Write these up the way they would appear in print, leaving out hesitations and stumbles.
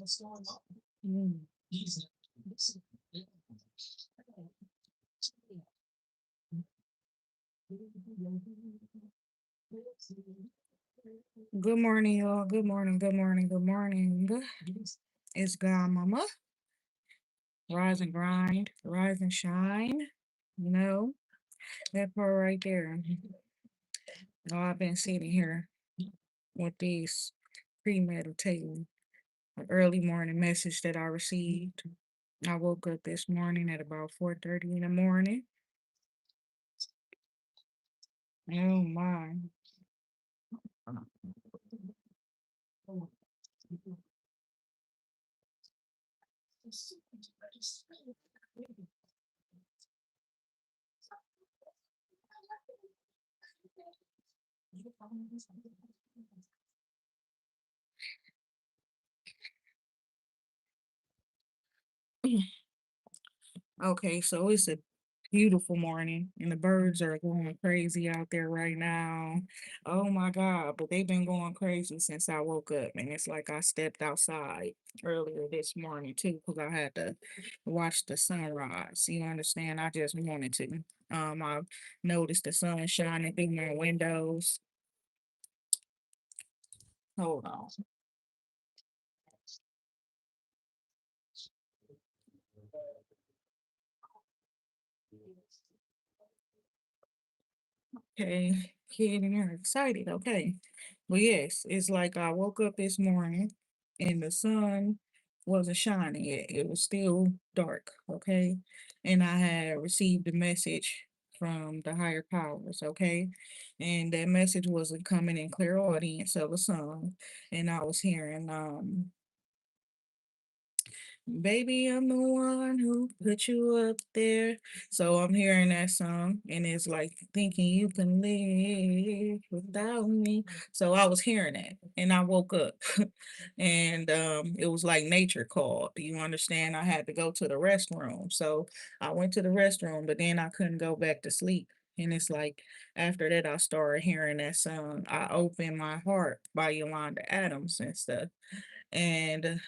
Mm. Good morning, y'all. Good morning. Good morning. Good morning. It's Godmama. Rise and grind. Rise and shine. You know, that part right there. I've been sitting here with these premeditating an early morning message that I received. I woke up this morning at about 4:30 in the morning. Oh my. Okay, so it's a beautiful morning and the birds are going crazy out there right now. Oh my God, but they've been going crazy since I woke up. And it's like I stepped outside earlier this morning too, because I had to watch the sunrise. You understand? I just wanted to. I noticed the sun shining through my windows. Hold on. Okay, kid and they're excited. Okay. Well, yes, it's like I woke up this morning and the sun wasn't shining yet. It was still dark. Okay. And I had received a message from the higher powers. Okay. And that message wasn't coming in clear audience of a song. And I was hearing, Baby, I'm the one who put you up there. So I'm hearing that song and it's like thinking you can live without me. So I was hearing that and I woke up and it was like nature called. You understand? I had to go to the restroom. So I went to the restroom, but then I couldn't go back to sleep. And it's like after that I started hearing that song, I Opened My Heart by Yolanda Adams and stuff. And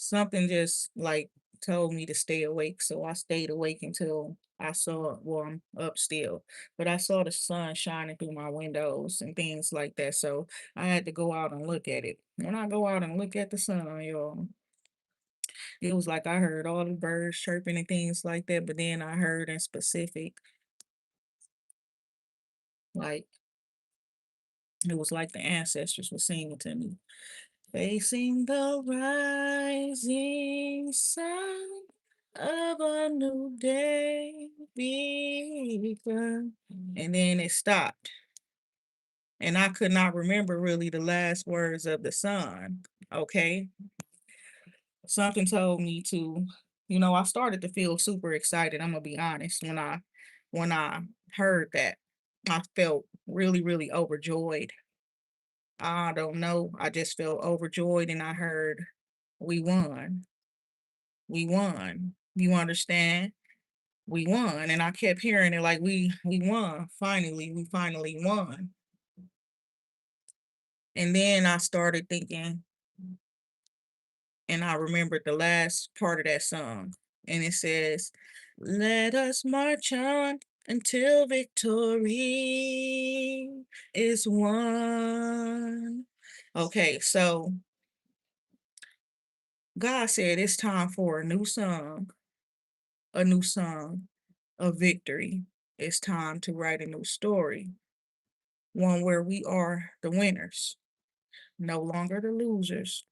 something just like told me to stay awake. So I stayed awake until I saw, well, I'm up still, but I saw the sun shining through my windows and things like that. So I had to go out and look at it. When I go out and look at the sun, y'all, it was like I heard all the birds chirping and things like that. But then I heard in specific, like it was like the ancestors were singing to me. Facing the rising sun of a new day begun. And then it stopped. And I could not remember really the last words of the song. Okay. Something told me to, I started to feel super excited. I'm gonna be honest. When I heard that, I felt really, really overjoyed. I don't know. I just felt overjoyed and I heard we won. We won. You understand? We won. And I kept hearing it like we won. Finally, we finally won. And then I started thinking, and I remembered the last part of that song. And it says, Let us march on until victory is won. Okay, so God said it's time for a new song of victory. It's time to write a new story, one where we are the winners, no longer the losers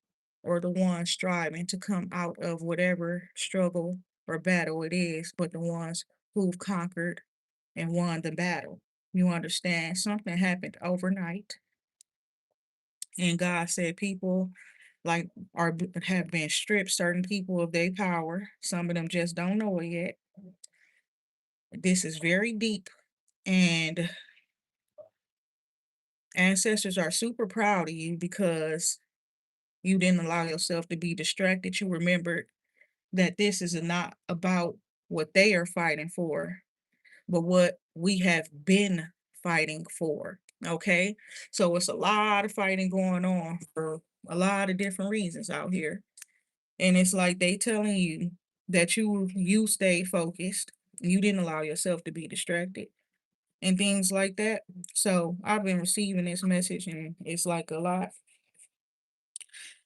or the ones striving to come out of whatever struggle or battle it is, but the ones who've conquered and won the battle. You understand? Something happened overnight, and God said people like have been stripped certain people of their power. Some of them just don't know it yet. This is very deep, and ancestors are super proud of you because you didn't allow yourself to be distracted. You remembered that this is not about what they are fighting for, but what we have been fighting for. Okay. So it's a lot of fighting going on for a lot of different reasons out here. And it's like they telling you that you stay focused. You didn't allow yourself to be distracted and things like that. So I've been receiving this message and it's like a lot.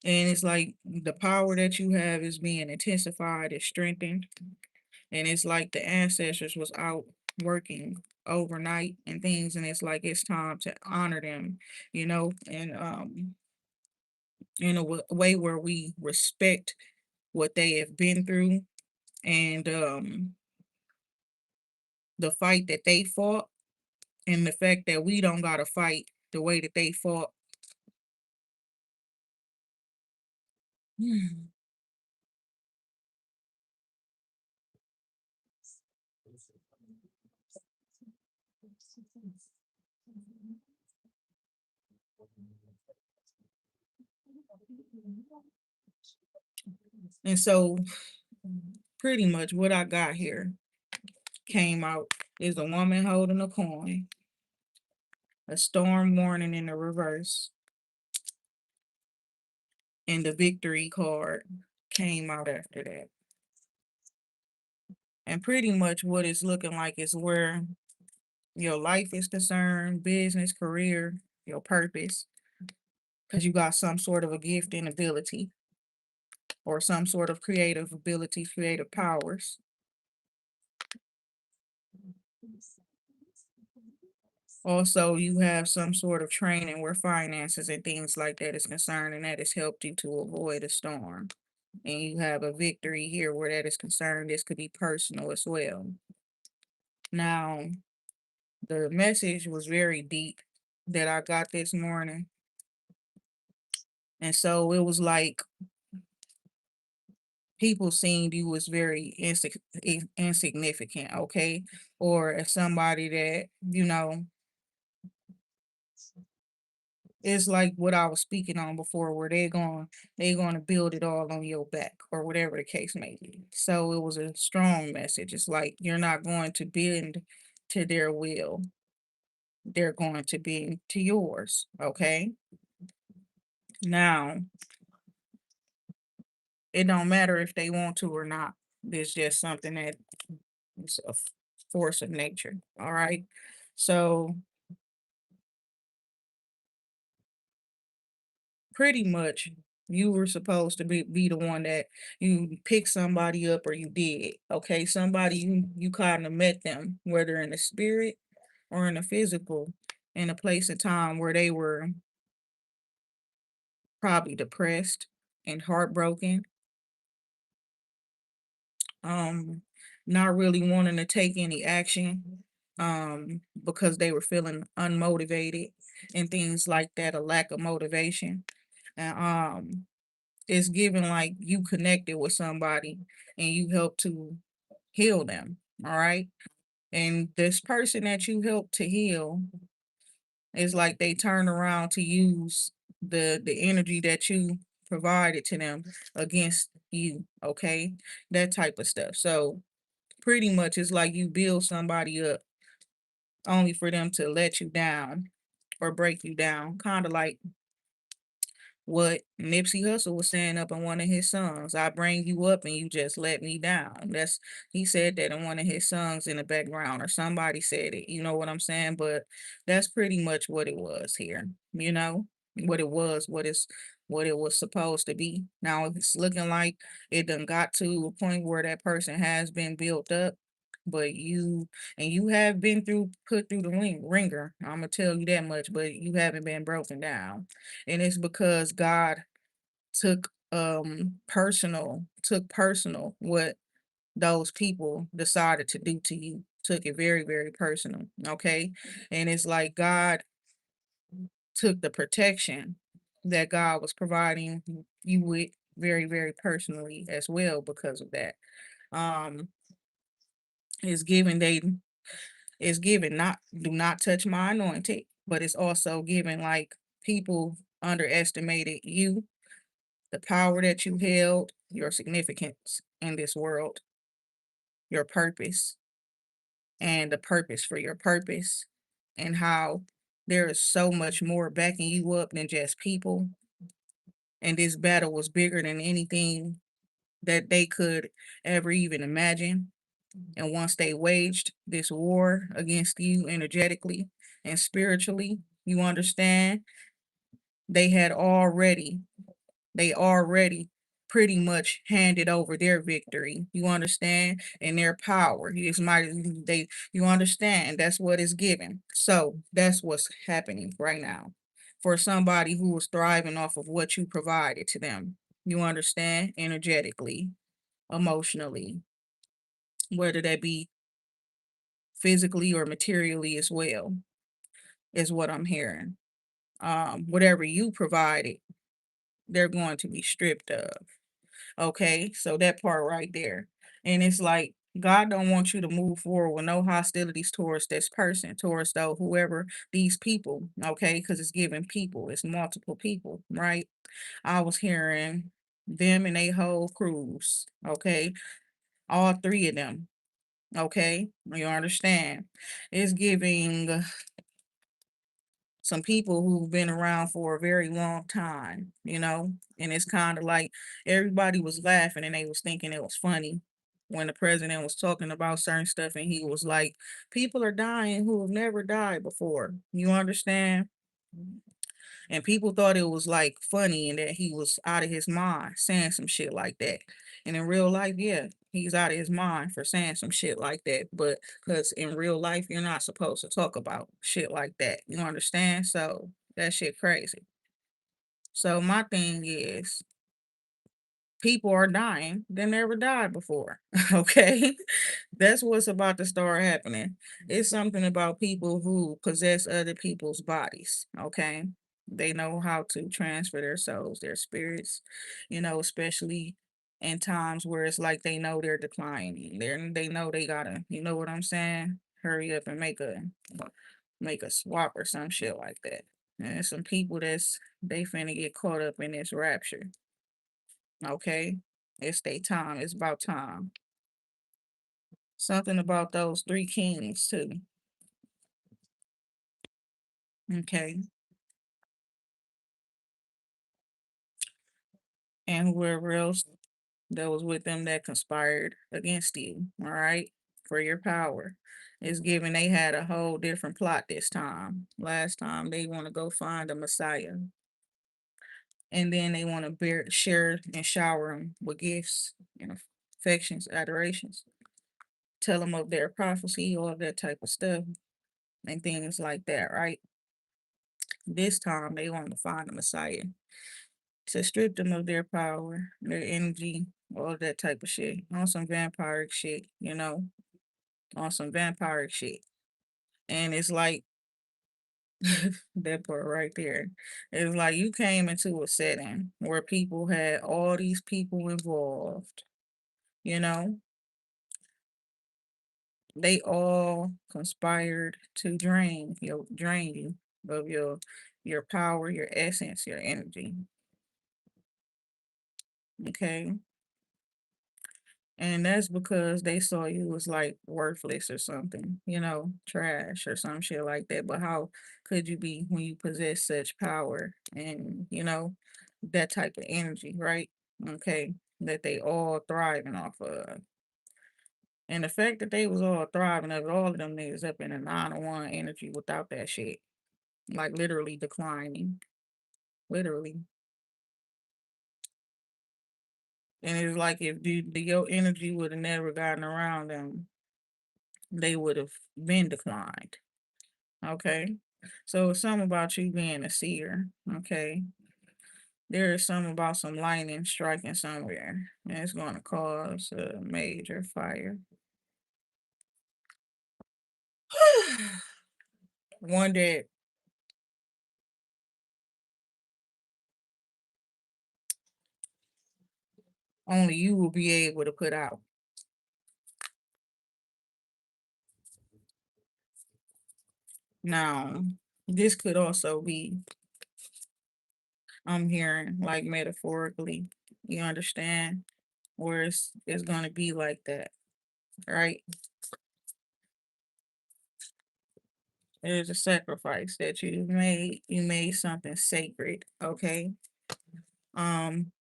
And it's like the power that you have is being intensified, is strengthened. And it's like the ancestors was out working overnight and things, and it's like it's time to honor them, and in a way where we respect what they have been through and the fight that they fought and the fact that we don't gotta fight the way that they fought. And so pretty much what I got here came out is a woman holding a coin, a storm warning in the reverse, and the victory card came out after that. And pretty much what it's looking like is where your life is concerned, business, career, your purpose, because you got some sort of a gift and ability or some sort of creative abilities, creative powers. Also, you have some sort of training where finances and things like that is concerned, and that has helped you to avoid a storm. And you have a victory here where that is concerned. This could be personal as well. Now, the message was very deep that I got this morning. And so it was like people seeing you as very insignificant, okay? Or as somebody that, it's like what I was speaking on before, where they're going to build it all on your back, or whatever the case may be. So it was a strong message. It's like you're not going to bend to their will. They're going to bend to yours, okay? Now, it don't matter if they want to or not. It's just something that is a force of nature. All right. So pretty much you were supposed to be the one that you pick somebody up or you did. Okay. Somebody you kind of met them, whether in the spirit or in the physical, in a place of time where they were probably depressed and heartbroken, um, not really wanting to take any action, because they were feeling unmotivated and things like that, a lack of motivation. And it's given like you connected with somebody and you helped to heal them. All right. And this person that you helped to heal is like they turn around to use the energy that you provided to them against you. Okay. That type of stuff. So pretty much it's like you build somebody up only for them to let you down or break you down. Kind of like what Nipsey Hussle was saying up in one of his songs. I bring you up and you just let me down. He said that in one of his songs in the background, or somebody said it. You know what I'm saying? But that's pretty much what it was here. What it was, what it was supposed to be. Now it's looking like it done got to a point where that person has been built up. But you have been put through the ringer. I'm gonna tell you that much, but you haven't been broken down. And it's because God took personal what those people decided to do to you. Took it very, very personal. Okay. And it's like God took the protection that God was providing you with very, very personally as well because of that. Um it's given they it's given not do not touch my anointed, but it's also given like people underestimated you, the power that you held, your significance in this world, your purpose, and the purpose for your purpose, and how there is so much more backing you up than just people. And this battle was bigger than anything that they could ever even imagine. And once they waged this war against you energetically and spiritually, you understand, they had already, they already pretty much handed over their victory. You understand? And their power. It's might they you understand that's what is given. So that's what's happening right now. For somebody who was thriving off of what you provided to them. You understand? Energetically, emotionally, whether that be physically or materially as well, is what I'm hearing. Whatever you provided, they're going to be stripped of. Okay, so that part right there. And it's like God don't want you to move forward with no hostilities towards this person, towards though whoever these people, okay, because it's giving people, it's multiple people, right? I was hearing them and a whole cruise, okay, all three of them, okay, you understand? It's giving some people who've been around for a very long time, and it's kind of like everybody was laughing and they was thinking it was funny when the president was talking about certain stuff and he was like, people are dying who have never died before. You understand? And people thought it was like funny and that he was out of his mind saying some shit like that. And in real life, yeah, he's out of his mind for saying some shit like that. But because in real life, you're not supposed to talk about shit like that. You understand? So that shit crazy. So my thing is, people are dying that never died before. Okay. That's what's about to start happening. It's something about people who possess other people's bodies. Okay. They know how to transfer their souls, their spirits, especially in times where it's like they know they're declining. They know they gotta, you know what I'm saying? Hurry up and make a swap or some shit like that. And some people they finna get caught up in this rapture. Okay. It's their time. It's about time. Something about those three kings too. Okay. And whoever else that was with them that conspired against you. All right. For your power. It's given they had a whole different plot this time. Last time they want to go find a Messiah. And then they want to share and shower them with gifts and affections, adorations. Tell them of their prophecy, all of that type of stuff and things like that, right? This time they want to find the Messiah to strip them of their power, their energy, all that type of shit. On some vampiric shit, on some vampiric shit. And it's like that part right there. It's like you came into a setting where people had all these people involved, you know, they all conspired to drain you of your power, your essence, your energy. Okay. And that's because they saw you as like worthless or something, trash or some shit like that. But how could you be when you possess such power and, that type of energy, right? Okay. That they all thriving off of. And the fact that they was all thriving of it, all of them niggas up in a 901 energy without that shit. Like literally declining. Literally. And it's like if your energy would have never gotten around them, they would have been declined. Okay. So it's something about you being a seer. Okay. There is something about some lightning striking somewhere. And it's going to cause a major fire. One that only you will be able to put out. Now, this could also be, I'm hearing like metaphorically, you understand? Where it's going to be like that, right? There's a sacrifice that you made something sacred, okay? Um,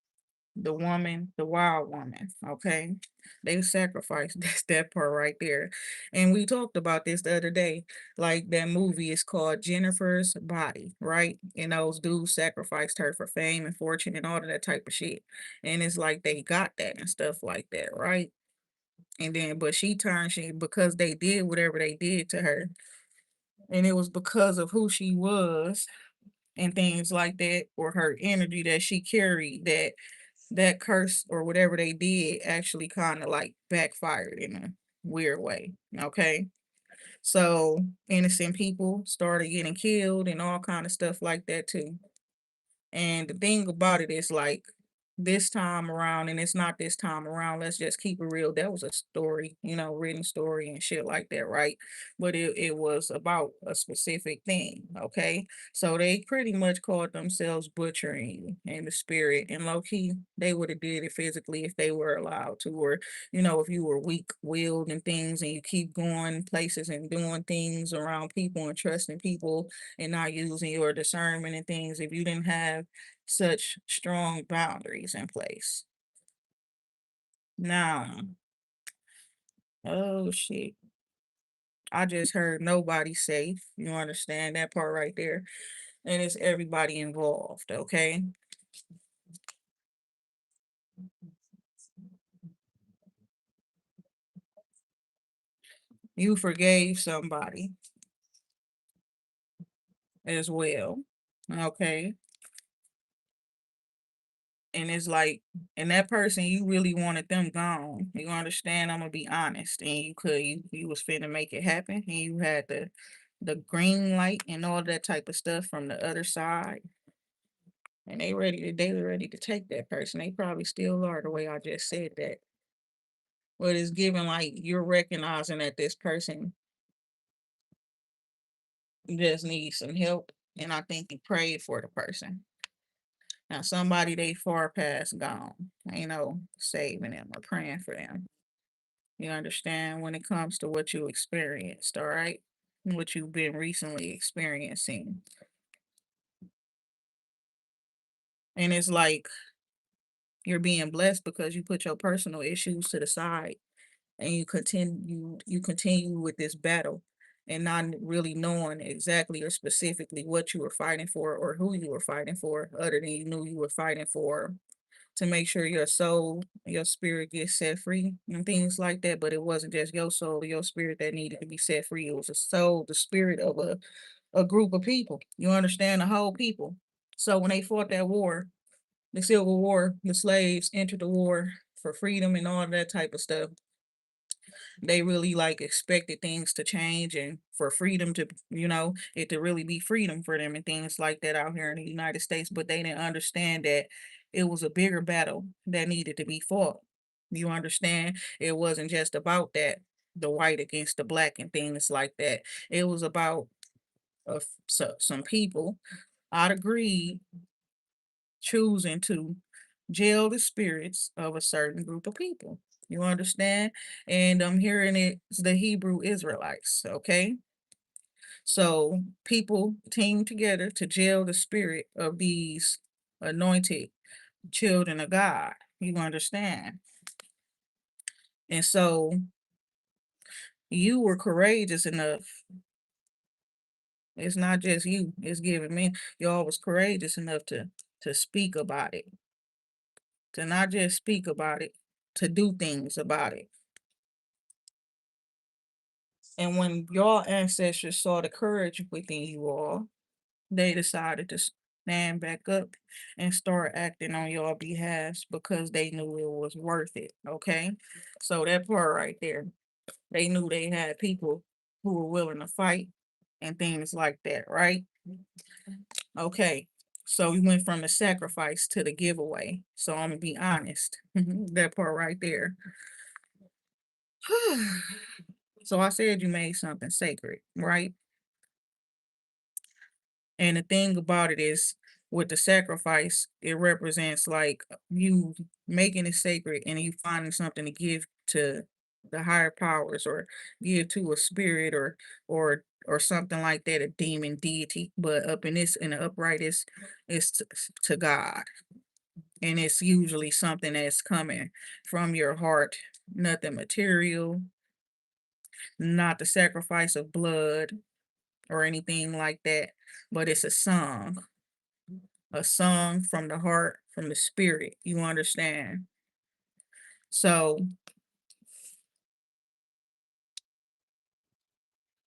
the woman, the wild woman, okay? They sacrificed that's that part right there. And we talked about this the other day. Like that movie is called Jennifer's Body, right? And those dudes sacrificed her for fame and fortune and all of that type of shit. And it's like they got that and stuff like that, right? And then but she turned she because they did whatever they did to her. And it was because of who she was and things like that, or her energy that she carried, that that curse or whatever they did actually kind of like backfired in a weird way. Okay. So innocent people started getting killed and all kind of stuff like that too. And the thing about it is like this time around, and it's not this time around, let's just keep it real. That was a story, written story and shit like that, right? But it was about a specific thing, okay? So they pretty much called themselves butchering in the spirit. And low key, they would have did it physically if they were allowed to, or if you were weak willed and things and you keep going places and doing things around people and trusting people and not using your discernment and things if you didn't have such strong boundaries in place. Now, oh shit. I just heard nobody safe. You understand that part right there? And it's everybody involved, okay? You forgave somebody as well. Okay. And it's like, and that person you really wanted them gone. You understand? I'm gonna be honest. And you was finna make it happen and you had the green light and all that type of stuff from the other side. And they were ready to take that person. They probably still are the way I just said that. But it's given like you're recognizing that this person just needs some help. And I think you prayed for the person. Now somebody they far past gone. Ain't no saving them or praying for them. You understand when it comes to what you experienced, all right? What you've been recently experiencing. And it's like you're being blessed because you put your personal issues to the side and you continue with this battle and not really knowing exactly or specifically what you were fighting for or who you were fighting for, other than you knew you were fighting for to make sure your soul, your spirit gets set free and things like that. But it wasn't just your soul or your spirit that needed to be set free. It was a soul, the spirit of a group of people. You understand, the whole people. So when they fought that war, the Civil War, the slaves entered the war for freedom and all that type of stuff. They really like expected things to change and for freedom to, it to really be freedom for them and things like that out here in the United States. But they didn't understand that it was a bigger battle that needed to be fought. You understand? It wasn't just about that, the white against the black and things like that. It was about some people out of greed choosing to jail the spirits of a certain group of people. You understand? And I'm hearing it's the Hebrew Israelites, okay? So people team together to jail the spirit of these anointed children of God. You understand? And so you were courageous enough. It's not just you, it's giving me. Y'all was courageous enough to speak about it, to not just speak about it, to do things about it. And when your ancestors saw the courage within you all, they decided to stand back up and start acting on your behalf because they knew it was worth it. Okay. So that part right there, they knew they had people who were willing to fight and things like that, right? Okay. So we went from the sacrifice to the giveaway. So I'm gonna be honest. That part right there. So I said you made something sacred, right? And the thing about it is, with the sacrifice, it represents like you making it sacred and you finding something to give to the higher powers or give to a spirit or something like that, a demon deity. But up in this in the upright is to God. And it's usually something that's coming from your heart, nothing material, not the sacrifice of blood or anything like that, but it's a song from the heart, from the spirit. You understand? So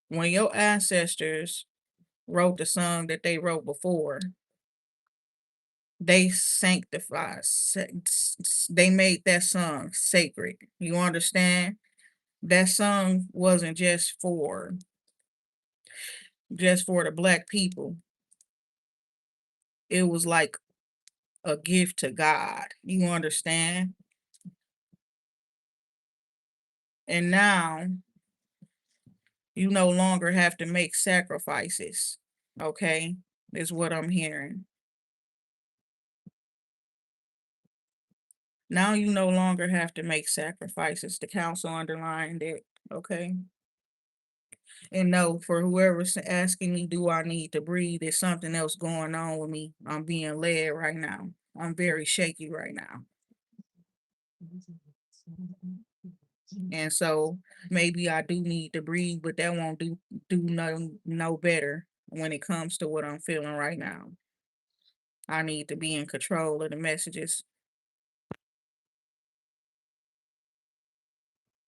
when your ancestors wrote the song that they wrote before, they they made that song sacred. You understand? That song wasn't just for the black people. It was like a gift to God. You understand? And now you no longer have to make sacrifices. Okay? Is what I'm hearing. Now you no longer have to make sacrifices. The council underlined it. Okay? And no, for whoever's asking me, do I need to breathe? There's something else going on with me. I'm being led right now. I'm very shaky right now. And so maybe I do need to breathe, but that won't do no better when it comes to what I'm feeling right now. I need to be in control of the messages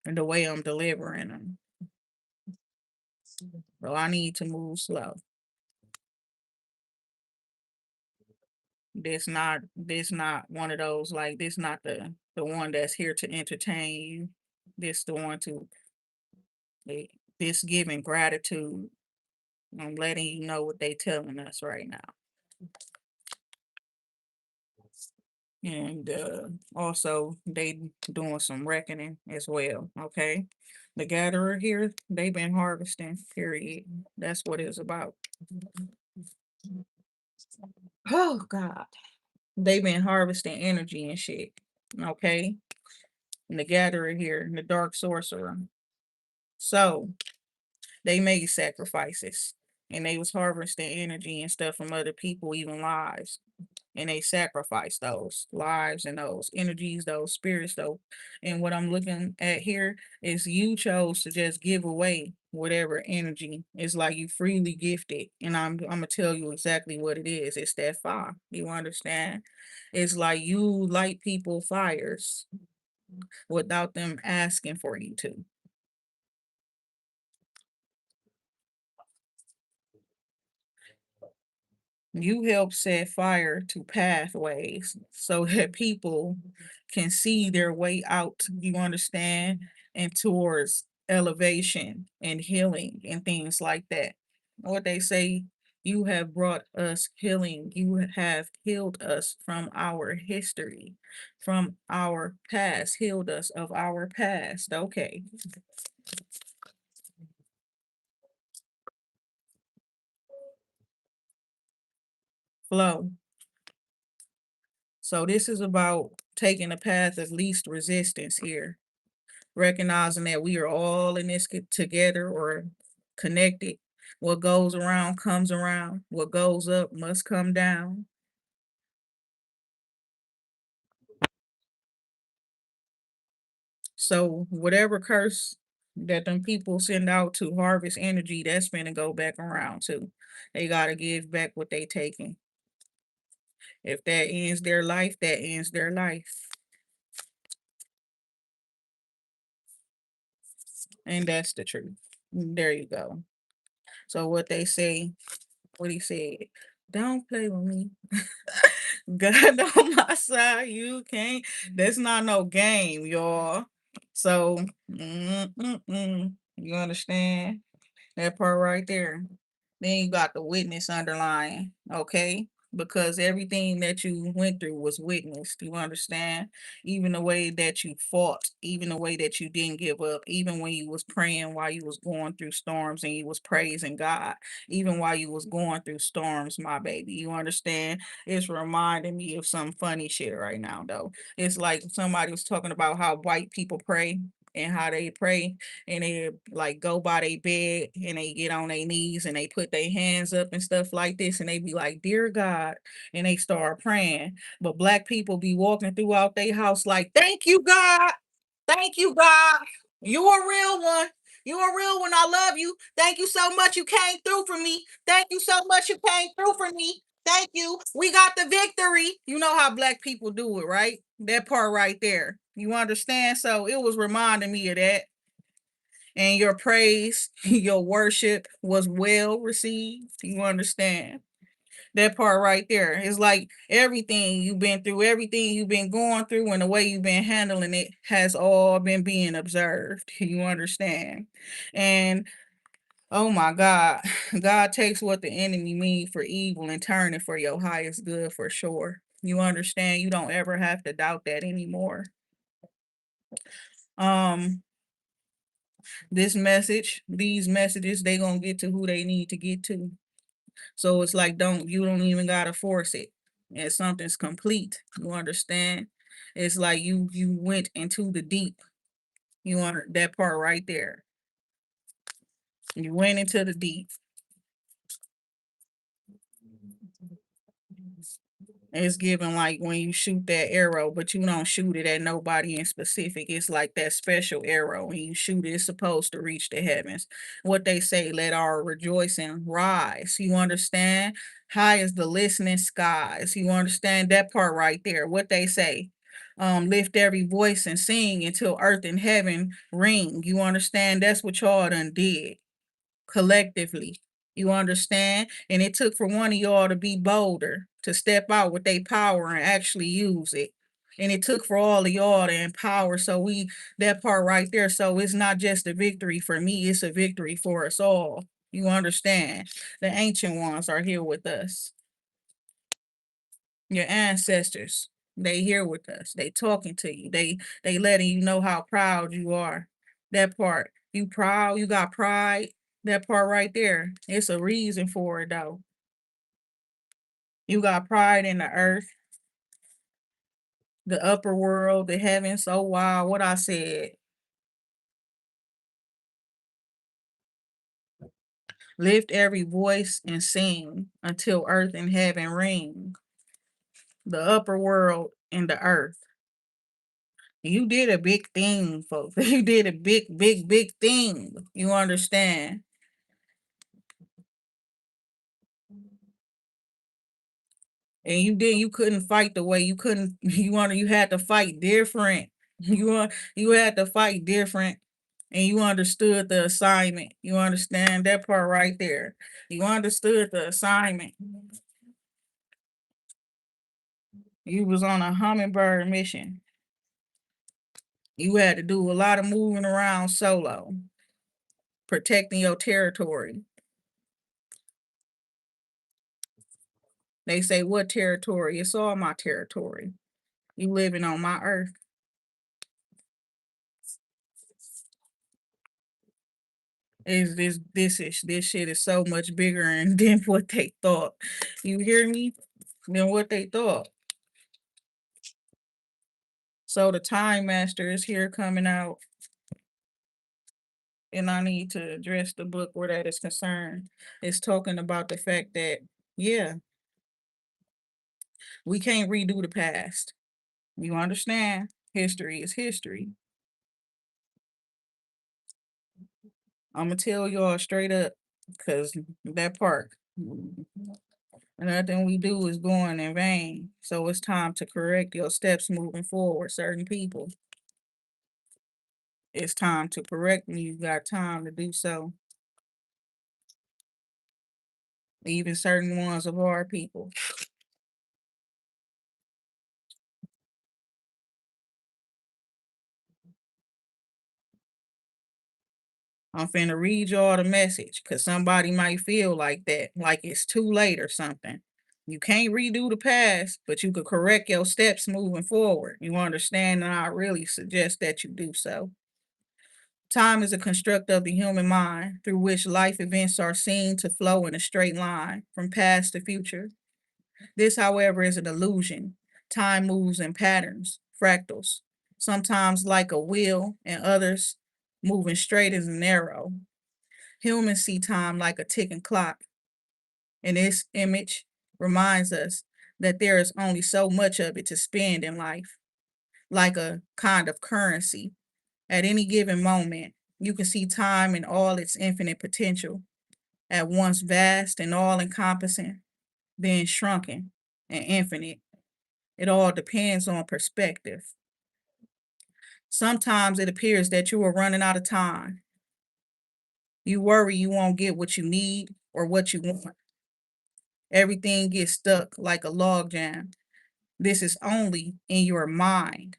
and the way I'm delivering them. So I need to move slow. This not one of those, like, this not the one that's here to entertain you. This the one to eh, this giving gratitude. I'm letting you know what they telling us right now. And also they doing some reckoning as well. Okay. The gatherer here, they've been harvesting, period. That's what it's about. Oh God. They've been harvesting energy and shit. Okay. And the gatherer here, and the dark sorcerer. So they made sacrifices and they was harvesting energy and stuff from other people, even lives. And they sacrificed those lives and those energies, those spirits, though. And what I'm looking at here is you chose to just give away whatever energy. It's like you freely gifted. And I'm gonna tell you exactly what it is. It's that fire. You understand? It's like you light people fires without them asking for you to. You help set fire to pathways so that people can see their way out, you understand, and towards elevation and healing and things like that. What they say, you have brought us healing. You have healed us from our history, from our past, healed us of our past. Okay, flow. So this is about taking the path of least resistance here, recognizing that we are all in this together or connected. What goes around comes around. What goes up must come down. So whatever curse that them people send out to harvest energy, that's gonna go back around too. They gotta give back what they taking. If that ends their life, that ends their life. And that's the truth. There you go. So what they say, what he said, don't play with me. God on my side, you can't. That's not no game, y'all. So, you understand that part right there? Then you got the witness underlying, okay? Because everything that you went through was witnessed. You understand? Even the way that you fought, even the way that you didn't give up, even when you was praying while you was going through storms and you was praising God, even while you was going through storms, my baby. You understand? It's reminding me of some funny shit right now, though. It's like somebody was talking about how white people pray and how they pray, and they like go by their bed and they get on their knees and they put their hands up and stuff like this, and they be like, "Dear God," and they start praying. But black people be walking throughout their house like, "Thank you, God. Thank you, God. You a real one. You a real one. I love you. Thank you so much. You came through for me. Thank you so much. You came through for me. Thank you. We got the victory." You know how black people do it, right? That part right there. You understand? So it was reminding me of that. And your praise, your worship was well received. You understand? That part right there. It's like everything you've been through, everything you've been going through, and the way you've been handling it has all been being observed. You understand? And oh my God, God takes what the enemy means for evil and turn it for your highest good for sure. You understand? You don't ever have to doubt that anymore. Um, this message, these messages, they gonna get to who they need to get to. So it's like you don't even gotta force it. And something's complete. You understand? It's like you went into the deep. You under that part right there. You went into the deep. It's given like when you shoot that arrow, but you don't shoot it at nobody in specific. It's like that special arrow. When you shoot it, it's supposed to reach the heavens. What they say, let our rejoicing rise. You understand? High as the listening skies. You understand that part right there? What they say. Lift every voice and sing until earth and heaven ring. You understand? That's what y'all done did collectively. You understand? And it took for one of y'all to be bolder, to step out with their power and actually use it. And it took for all of y'all to empower. So that part right there. So it's not just a victory for me, it's a victory for us all. You understand? The ancient ones are here with us. Your ancestors, they here with us. They talking to you. They letting you know how proud you are. That part. You proud, you got pride. That part right there. It's a reason for it though. You got pride in the earth, the upper world, the heavens. Oh wow, what I said. Lift every voice and sing until earth and heaven ring. The upper world and the earth. You did a big thing, folks. You did a big thing. You understand? And you couldn't fight the way you couldn't you had to fight different. You had to fight different, and you understood the assignment. You understand that part right there. You understood the assignment. You was on a hummingbird mission. You had to do a lot of moving around solo, protecting your territory. They say, what territory? It's all my territory. You living on my earth. Is this shit is so much bigger and than what they thought. You hear me? Than what they thought. So the Time Master is here coming out, and I need to address the book where that is concerned. It's talking about the fact that, yeah, we can't redo the past. You understand? History is history. I'm gonna tell y'all straight up, because that part, nothing we do is going in vain. So it's time to correct your steps moving forward, certain people. It's time to correct me. You got time to do so. Even certain ones of our people. I'm finna read y'all the message because somebody might feel like that, like it's too late or something. You can't redo the past, but you could correct your steps moving forward. You understand? And I really suggest that you do so. Time is a construct of the human mind through which life events are seen to flow in a straight line from past to future. This, however, is an illusion. Time moves in patterns, fractals. sometimes like a wheel, and others moving straight as an arrow. Humans see time like a ticking clock, and this image reminds us that there is only so much of it to spend in life, like a kind of currency. At any given moment, you can see time in all its infinite potential, at once vast and all encompassing, then shrunken and infinite. It all depends on perspective. Sometimes it appears that you are running out of time. You worry you won't get what you need or what you want. Everything gets stuck like a log jam. This is only in your mind.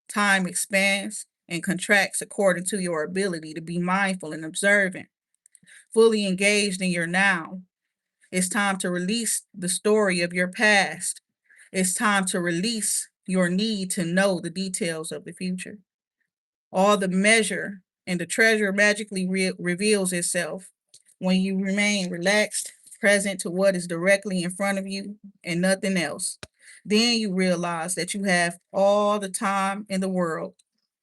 Time expands and contracts according to your ability to be mindful and observant, fully engaged in your now. It's time to release the story of your past. It's time to release your need to know the details of the future. All the measure and the treasure magically reveals itself when you remain relaxed, present to what is directly in front of you and nothing else. Then you realize that you have all the time in the world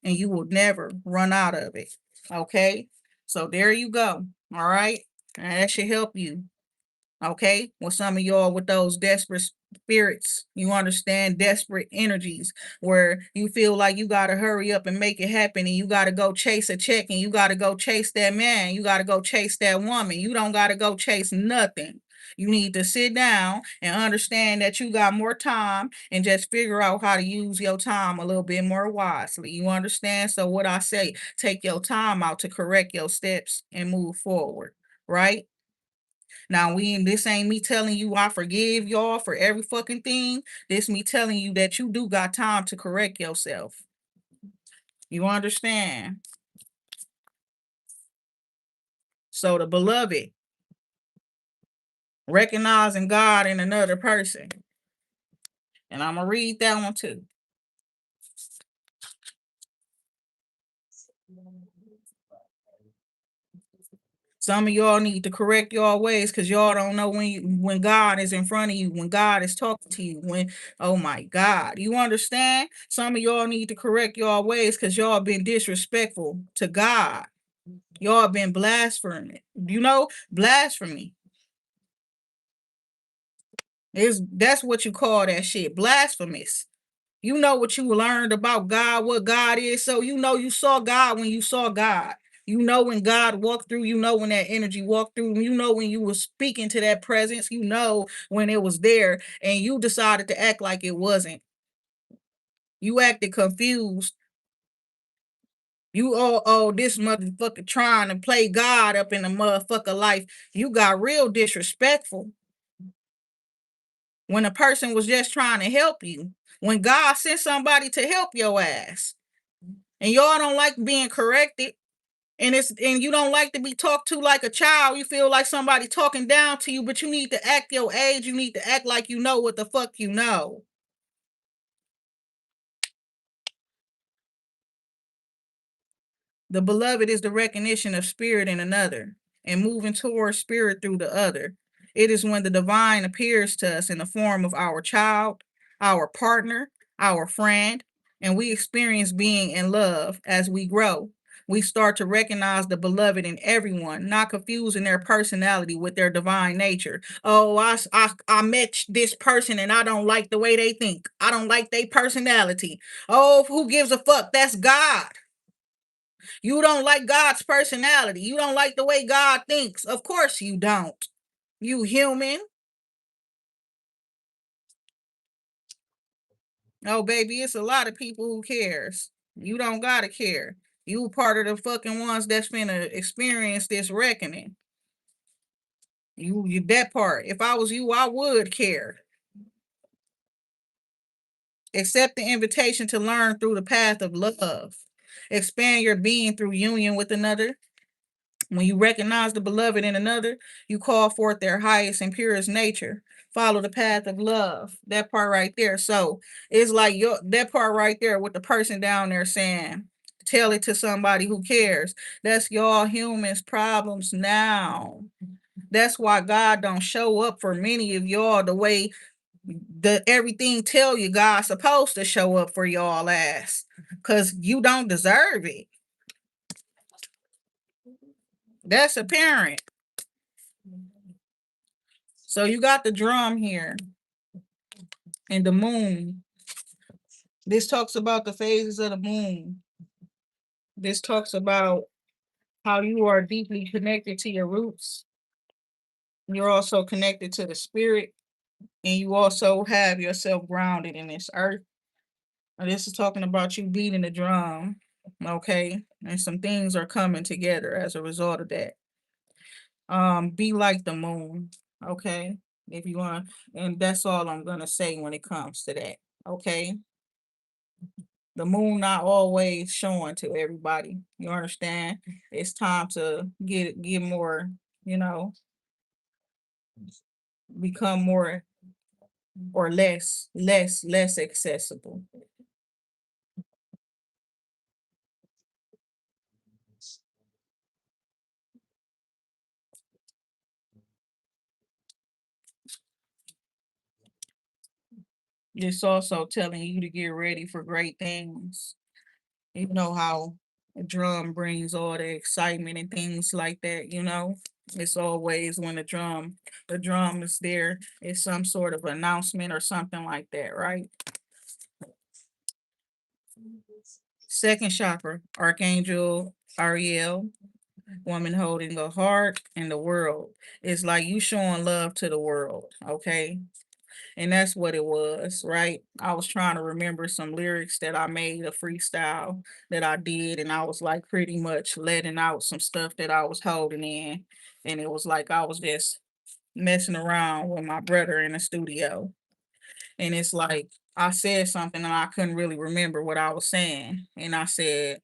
and you will never run out of it. Okay? So there you go. All right? And that should help you. Okay, well, some of y'all with those desperate spirits, you understand desperate energies where you feel like you got to hurry up and make it happen, and you got to go chase a check, and you got to go chase that man, you got to go chase that woman, you don't got to go chase nothing. You need to sit down and understand that you got more time and just figure out how to use your time a little bit more wisely. You understand? So, what I say, take your time out to correct your steps and move forward, right? Now, this ain't me telling you I forgive y'all for every fucking thing. This me telling you that you do got time to correct yourself. You understand? So the beloved, recognizing God in another person. And I'm gonna read that one too. Some of y'all need to correct y'all ways because y'all don't know when God is in front of you, when God is talking to you, when oh my God. You understand? Some of y'all need to correct y'all ways because y'all been disrespectful to God. Y'all been blaspheming. Blasphemy. That's what you call that shit. Blasphemous. You know what you learned about God, what God is. So you know you saw God when you saw God. You know when God walked through, you know when that energy walked through, you know when you were speaking to that presence, you know when it was there, and you decided to act like it wasn't. You acted confused. You this motherfucker trying to play God up in the motherfucker life. You got real disrespectful when a person was just trying to help you. When God sent somebody to help your ass. And y'all don't like being corrected. And you don't like to be talked to like a child. You feel like somebody talking down to you, but you need to act your age. You need to act like you know what the fuck you know. The beloved is the recognition of spirit in another and moving towards spirit through the other. It is when the divine appears to us in the form of our child, our partner, our friend, and we experience being in love as we grow. We start to recognize the beloved in everyone, not confusing their personality with their divine nature. Oh, I met this person and I don't like the way they think. I don't like their personality. Oh, who gives a fuck? That's God. You don't like God's personality. You don't like the way God thinks. Of course you don't. You human. Oh, baby, it's a lot of people who cares. You don't gotta care. You part of the fucking ones that's finna experience this reckoning. You that part. If I was you, I would care. Accept the invitation to learn through the path of love. Expand your being through union with another. When you recognize the beloved in another, you call forth their highest and purest nature. Follow the path of love. That part right there. So it's like that part right there with the person down there saying, tell it to somebody who cares. That's y'all humans' problems now. That's why God don't show up for many of y'all the way the everything tell you God's supposed to show up for y'all ass. because you don't deserve it. That's apparent. So you got the drum here and the moon. This talks about the phases of the moon. This talks about how you are deeply connected to your roots. You're also connected to the spirit, and you also have yourself grounded in this earth. And this is talking about you beating the drum, okay? And some things are coming together as a result of that. Be like the moon, okay? If you want, and that's all I'm gonna say when it comes to that, okay? The moon not always showing to everybody. You understand? It's time to get more, you know, become more or less accessible. It's also telling you to get ready for great things. You know how a drum brings all the excitement and things like that, you know? It's always when the drum is there, it's some sort of announcement or something like that, right? Second chakra, Archangel Ariel, woman holding a heart in the world. It's like you showing love to the world, okay? And that's what it was, right? I was trying to remember some lyrics that I made, a freestyle that I did, and I was like pretty much letting out some stuff that I was holding in. And it was like I was just messing around with my brother in the studio. And it's like I said something and I couldn't really remember what I was saying. And I said,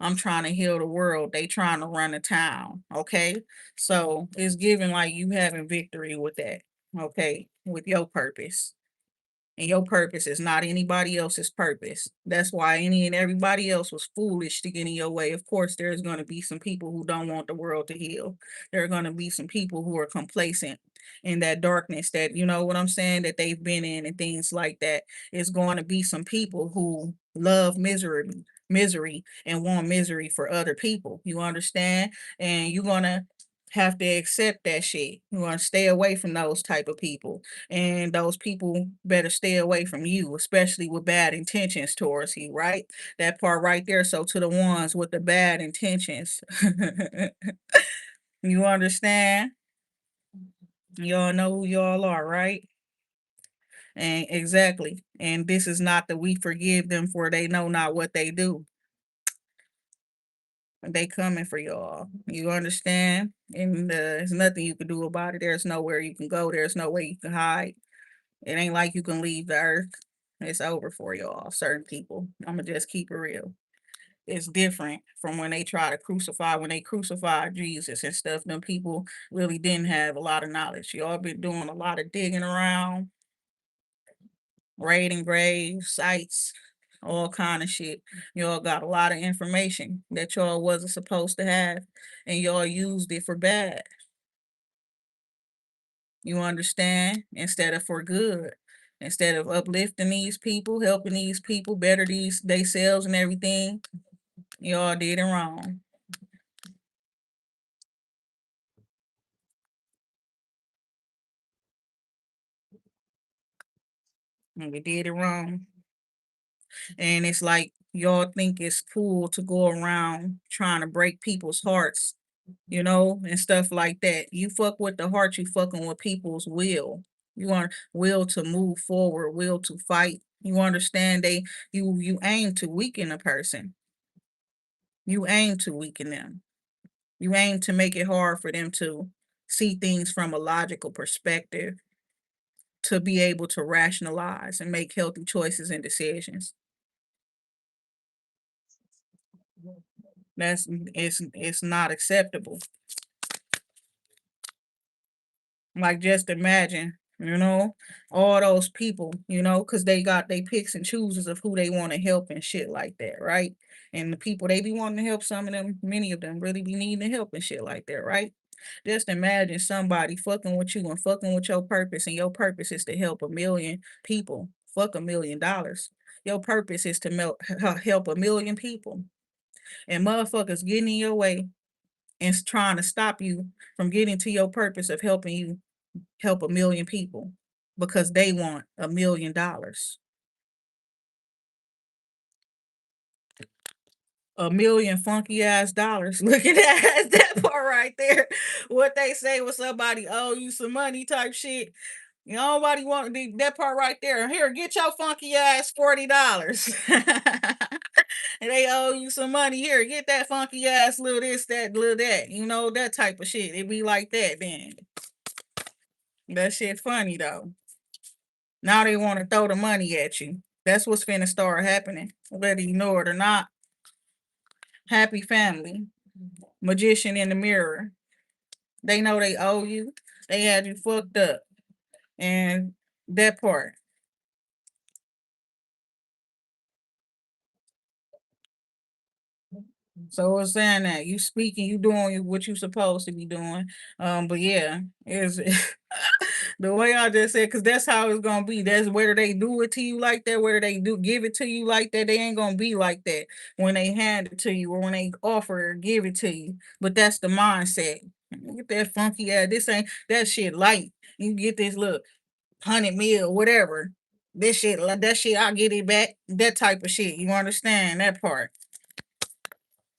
I'm trying to heal the world. They trying to run the town. Okay. So it's giving like you having victory with that. Okay. With your purpose. And your purpose is not anybody else's purpose. That's why any and everybody else was foolish to get in your way. Of course, there's going to be some people who don't want the world to heal. There are going to be some people who are complacent in that darkness that, you know what I'm saying, that they've been in and things like that. It's going to be some people who love misery and want misery for other people. You understand? And you're going to have to accept that shit. You want to stay away from those type of people, and those people better stay away from you, especially with bad intentions towards you, right? That part right there. So to the ones with the bad intentions, you understand? Y'all know who y'all are, right? And exactly. And this is not that we forgive them for they know not what they do. They coming for y'all. You understand? And there's nothing you can do about it. There's nowhere you can go. There's no way you can hide. It ain't like you can leave the earth. It's over for y'all, certain people. I'ma just keep it real. It's different from when they try to crucify, when they crucified Jesus and stuff. Them people really didn't have a lot of knowledge. Y'all been doing a lot of digging around, raiding graves, sites, all kind of shit. Y'all got a lot of information that y'all wasn't supposed to have, and y'all used it for bad. You understand? Instead of for good. Instead of uplifting these people, helping these people better these themselves and everything, y'all did it wrong. And we did it wrong. And it's like y'all think it's cool to go around trying to break people's hearts, and stuff like that. You fuck with the heart, you fucking with people's will. You want will to move forward, will to fight. You understand you aim to weaken a person. You aim to weaken them. You aim to make it hard for them to see things from a logical perspective, to be able to rationalize and make healthy choices and decisions. It's not acceptable. Like just imagine, all those people, because they got they picks and chooses of who they want to help and shit like that, right? And the people they be wanting to help, some of them, many of them really be needing help and shit like that, right? Just imagine somebody fucking with you and fucking with your purpose, and your purpose is to help a million people. Fuck $1 million. Your purpose is to help a million people. And motherfuckers getting in your way and trying to stop you from getting to your purpose of helping you help a million people because they want $1 million. A million funky ass dollars. Look at that part right there. What they say when somebody owe you some money type shit. Nobody want that part right there. Here, get your funky ass $40. And they owe you some money. Here, get that funky ass little this, that, little that. That type of shit. It be like that then. That shit funny though. Now they want to throw the money at you. That's what's finna start happening. Whether you know it or not. Happy family. Magician in the mirror. They know they owe you. They had you fucked up. And that part. So it's saying that you speaking, you doing what you supposed to be doing. But yeah, is the way I just said, because that's how it's gonna be. That's whether they do it to you like that, whether they do give it to you like that, they ain't gonna be like that when they hand it to you or when they offer or give it to you. But that's the mindset. Get that funky ass. This ain't that shit light. You get this look 100 mil, whatever. This shit, like that shit, I'll get it back. That type of shit. You understand that part?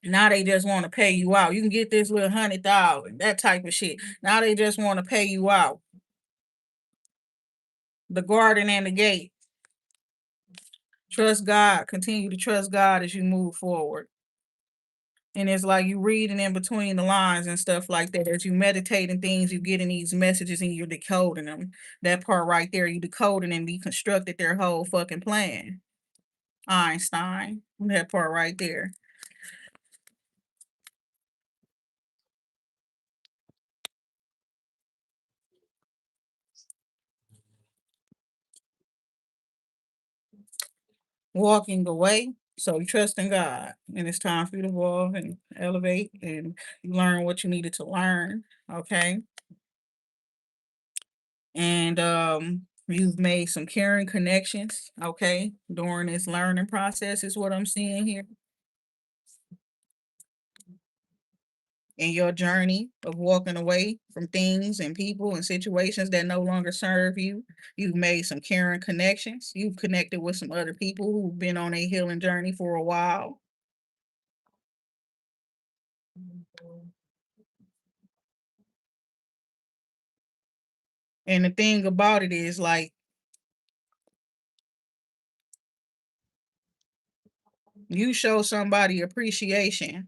Now they just want to pay you out. You can get this little 100,000, that type of shit. Now they just want to pay you out. The garden and the gate. Trust God. Continue to trust God as you move forward. And it's like you reading in between the lines and stuff like that. As you meditating things, you getting these messages and you're decoding them. That part right there, you decoding and deconstructed their whole fucking plan. Einstein. That part right there. Walking away. So you trust in God, and it's time for you to evolve and elevate, and you learn what you needed to learn. Okay, and you've made some caring connections. Okay, during this learning process is what I'm seeing here. In your journey of walking away from things and people and situations that no longer serve you. You've made some caring connections. You've connected with some other people who've been on a healing journey for a while. And the thing about it is, like, you show somebody appreciation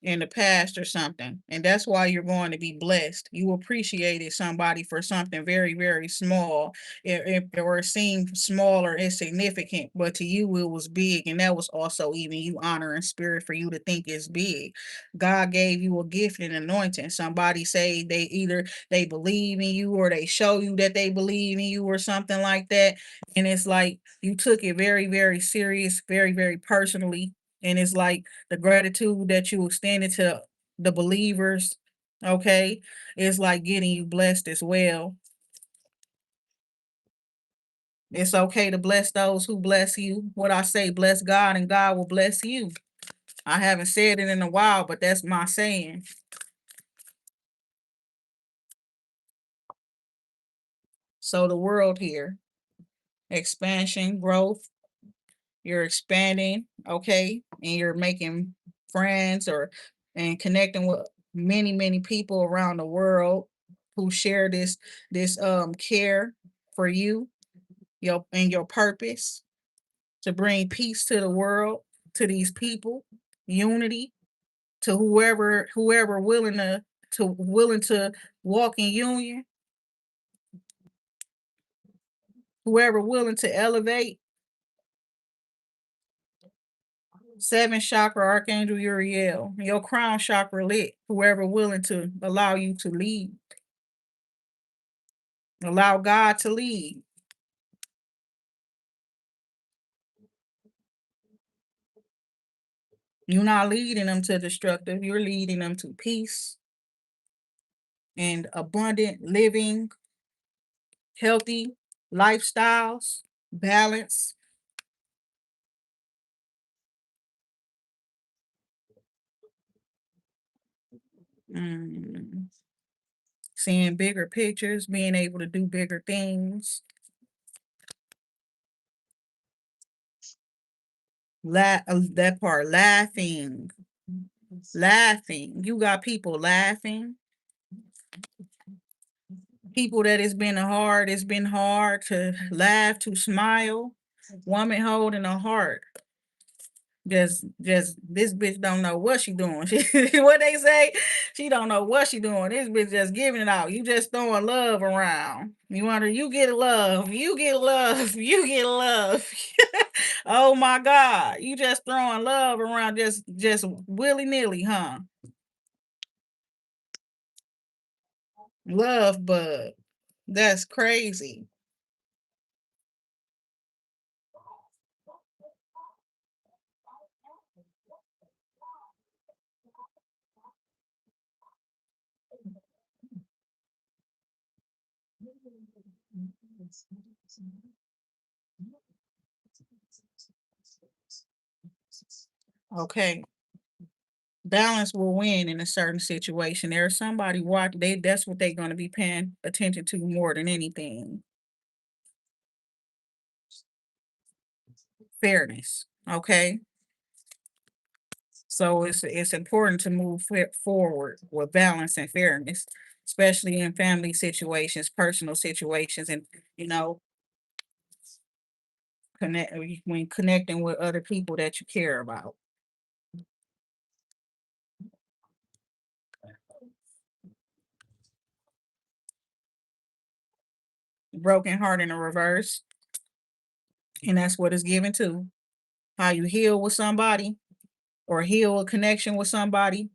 in the past or something, and that's why you're going to be blessed. You appreciated somebody for something very, very small, or it seemed small or insignificant, but to you it was big, and that was also even you honoring spirit for you to think it's big. God gave you a gift and anointing. Somebody say they believe in you or they show you that they believe in you or something like that, and it's like you took it very, very serious, very, very personally, and it's like the gratitude that you extended to the believers, okay, is like getting you blessed as well. It's okay to bless those who bless you. What I say, bless God and God will bless you. I haven't said it in a while, but that's my saying. So the world here, expansion, growth, you're expanding, okay, and you're making friends or and connecting with many, many people around the world who share this care for you, your purpose to bring peace to the world, to these people, unity, to whoever willing to walk in union, whoever willing to elevate. Seven chakra Archangel Uriel, your crown chakra lit. Whoever willing to allow you to lead, allow God to lead. You're not leading them to destructive. You're leading them to peace and abundant living, healthy lifestyles, balance, Mm, seeing bigger pictures, being able to do bigger things. That part, laughing. Laughing. You got people laughing. People that it's been hard to laugh, to smile. Woman holding a heart. Just this bitch don't know what she doing. What they say, she don't know what she doing. This bitch just giving it out. You just throwing love around. You wonder, you get love, you get love, you get love. Oh my God, you just throwing love around, just willy nilly, huh? Love bug. That's crazy. Okay. Balance will win in a certain situation. There's somebody watch they that's what they're gonna be paying attention to more than anything. Fairness. Okay. So it's important to move forward with balance and fairness, especially in family situations, personal situations, and you know, connect when connecting with other people that you care about. Broken heart in a reverse, and that's what it's given to. How you heal with somebody, or heal a connection with somebody,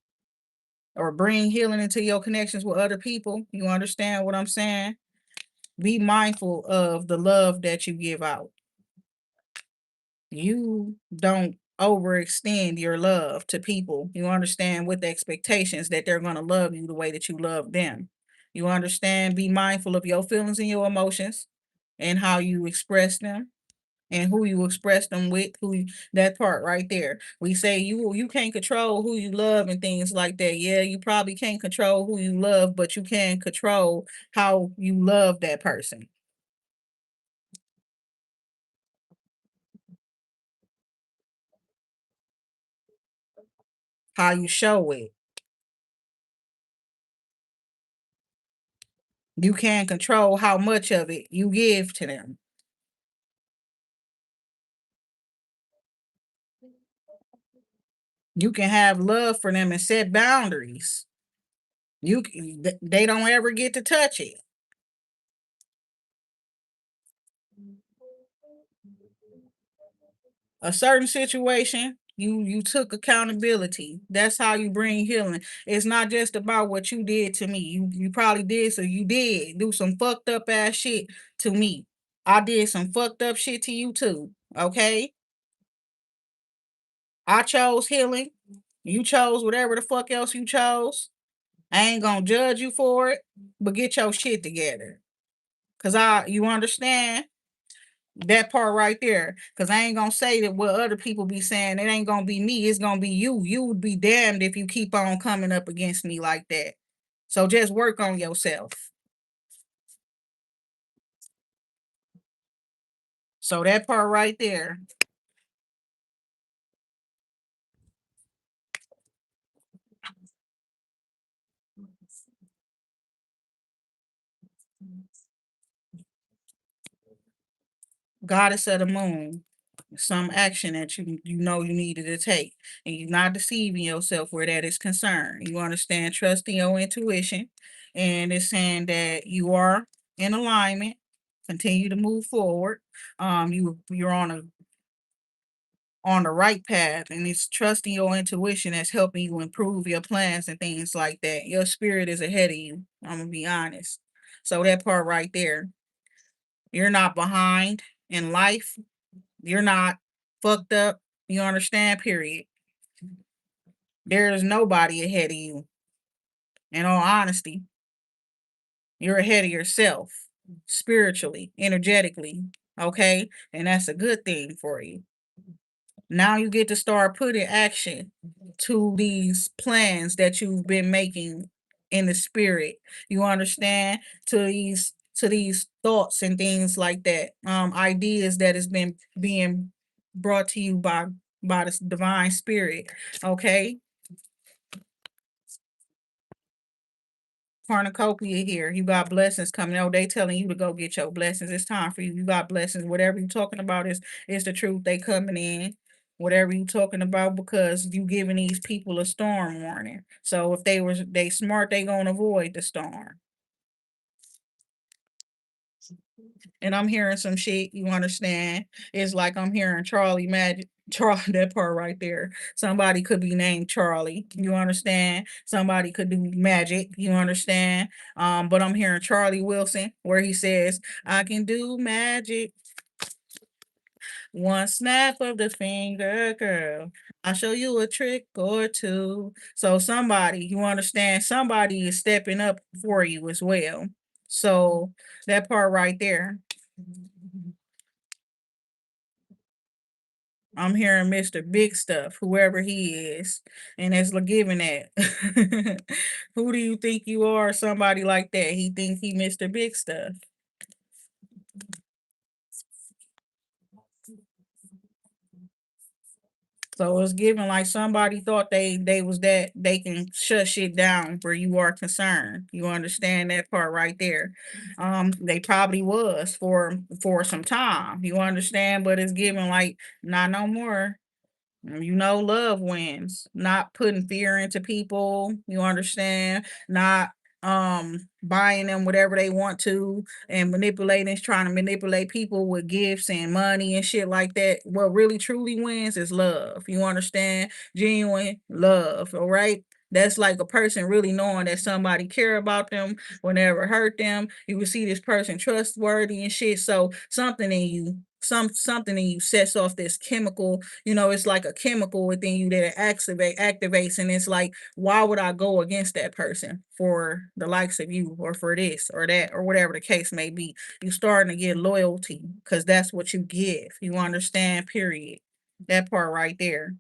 or bring healing into your connections with other people. You understand what I'm saying? Be mindful of the love that you give out. You don't overextend your love to people. You understand, with the expectations that they're going to love you the way that you love them. You understand? Be mindful of your feelings and your emotions and how you express them and who you express them with, that part right there. We say you can't control who you love and things like that. Yeah, you probably can't control who you love, but you can control how you love that person, how you show it. You can control how much of it you give to them. You can have love for them and set boundaries. They don't ever get to touch it. A certain situation, you took accountability. That's how you bring healing. It's not just about what you did to me. You probably did, so you did do some fucked up ass shit to me. I did some fucked up shit to you too. Okay? I chose healing. You chose whatever the fuck else you chose. I ain't gonna judge you for it, but get your shit together. Cause you understand that part right there. Cause I ain't gonna say that what other people be saying. It ain't gonna be me. It's gonna be you. You would be damned if you keep on coming up against me like that. So just work on yourself. So that part right there, goddess of the moon, some action that you know you needed to take, and you're not deceiving yourself where that is concerned. You understand, trusting your intuition, and it's saying that you are in alignment. Continue to move forward. You're on the right path, and it's trusting your intuition that's helping you improve your plans and things like that. Your spirit is ahead of you. I'm gonna be honest. So that part right there, you're not behind in life. You're not fucked up. You understand? Period. There is nobody ahead of you. In all honesty, you're ahead of yourself, spiritually, energetically. Okay, and that's a good thing for you. Now you get to start putting action to these plans that you've been making in the spirit. You understand? To these thoughts and things like that. Ideas that has been being brought to you by the divine spirit. Okay. Cornucopia here. You got blessings coming. Oh, they telling you to go get your blessings. It's time for you. You got blessings. Whatever you talking about is the truth. They coming in. Whatever you talking about, because you giving these people a storm warning. So if they smart, they gonna avoid the storm. And I'm hearing some shit, you understand? It's like I'm hearing Charlie Magic. Charlie, that part right there. Somebody could be named Charlie, you understand? Somebody could do magic, you understand? But I'm hearing Charlie Wilson where he says, I can do magic. One snap of the finger, girl. I'll show you a trick or two. So somebody, you understand, somebody is stepping up for you as well. So that part right there. I'm hearing Mr. Big Stuff, whoever he is, and it's giving that. Who do you think you are? Somebody like that. He think he Mr. Big Stuff. So it's giving like somebody thought they was that they can shut shit down where you are concerned. You understand that part right there. They probably was for some time. You understand, but it's giving like not no more. Love wins. Not putting fear into people, you understand? Not buying them whatever they want to and trying to manipulate people with gifts and money and shit like that. What really truly wins is love. You understand? Genuine love, all right? That's like a person really knowing that somebody care about them, will never hurt them. You will see this person trustworthy and shit. So something in you sets off this chemical. It's like a chemical within you that activates, and it's like, why would I go against that person for the likes of you, or for this or that, or whatever the case may be? You starting to get loyalty because that's what you give. You understand? Period. That part right there.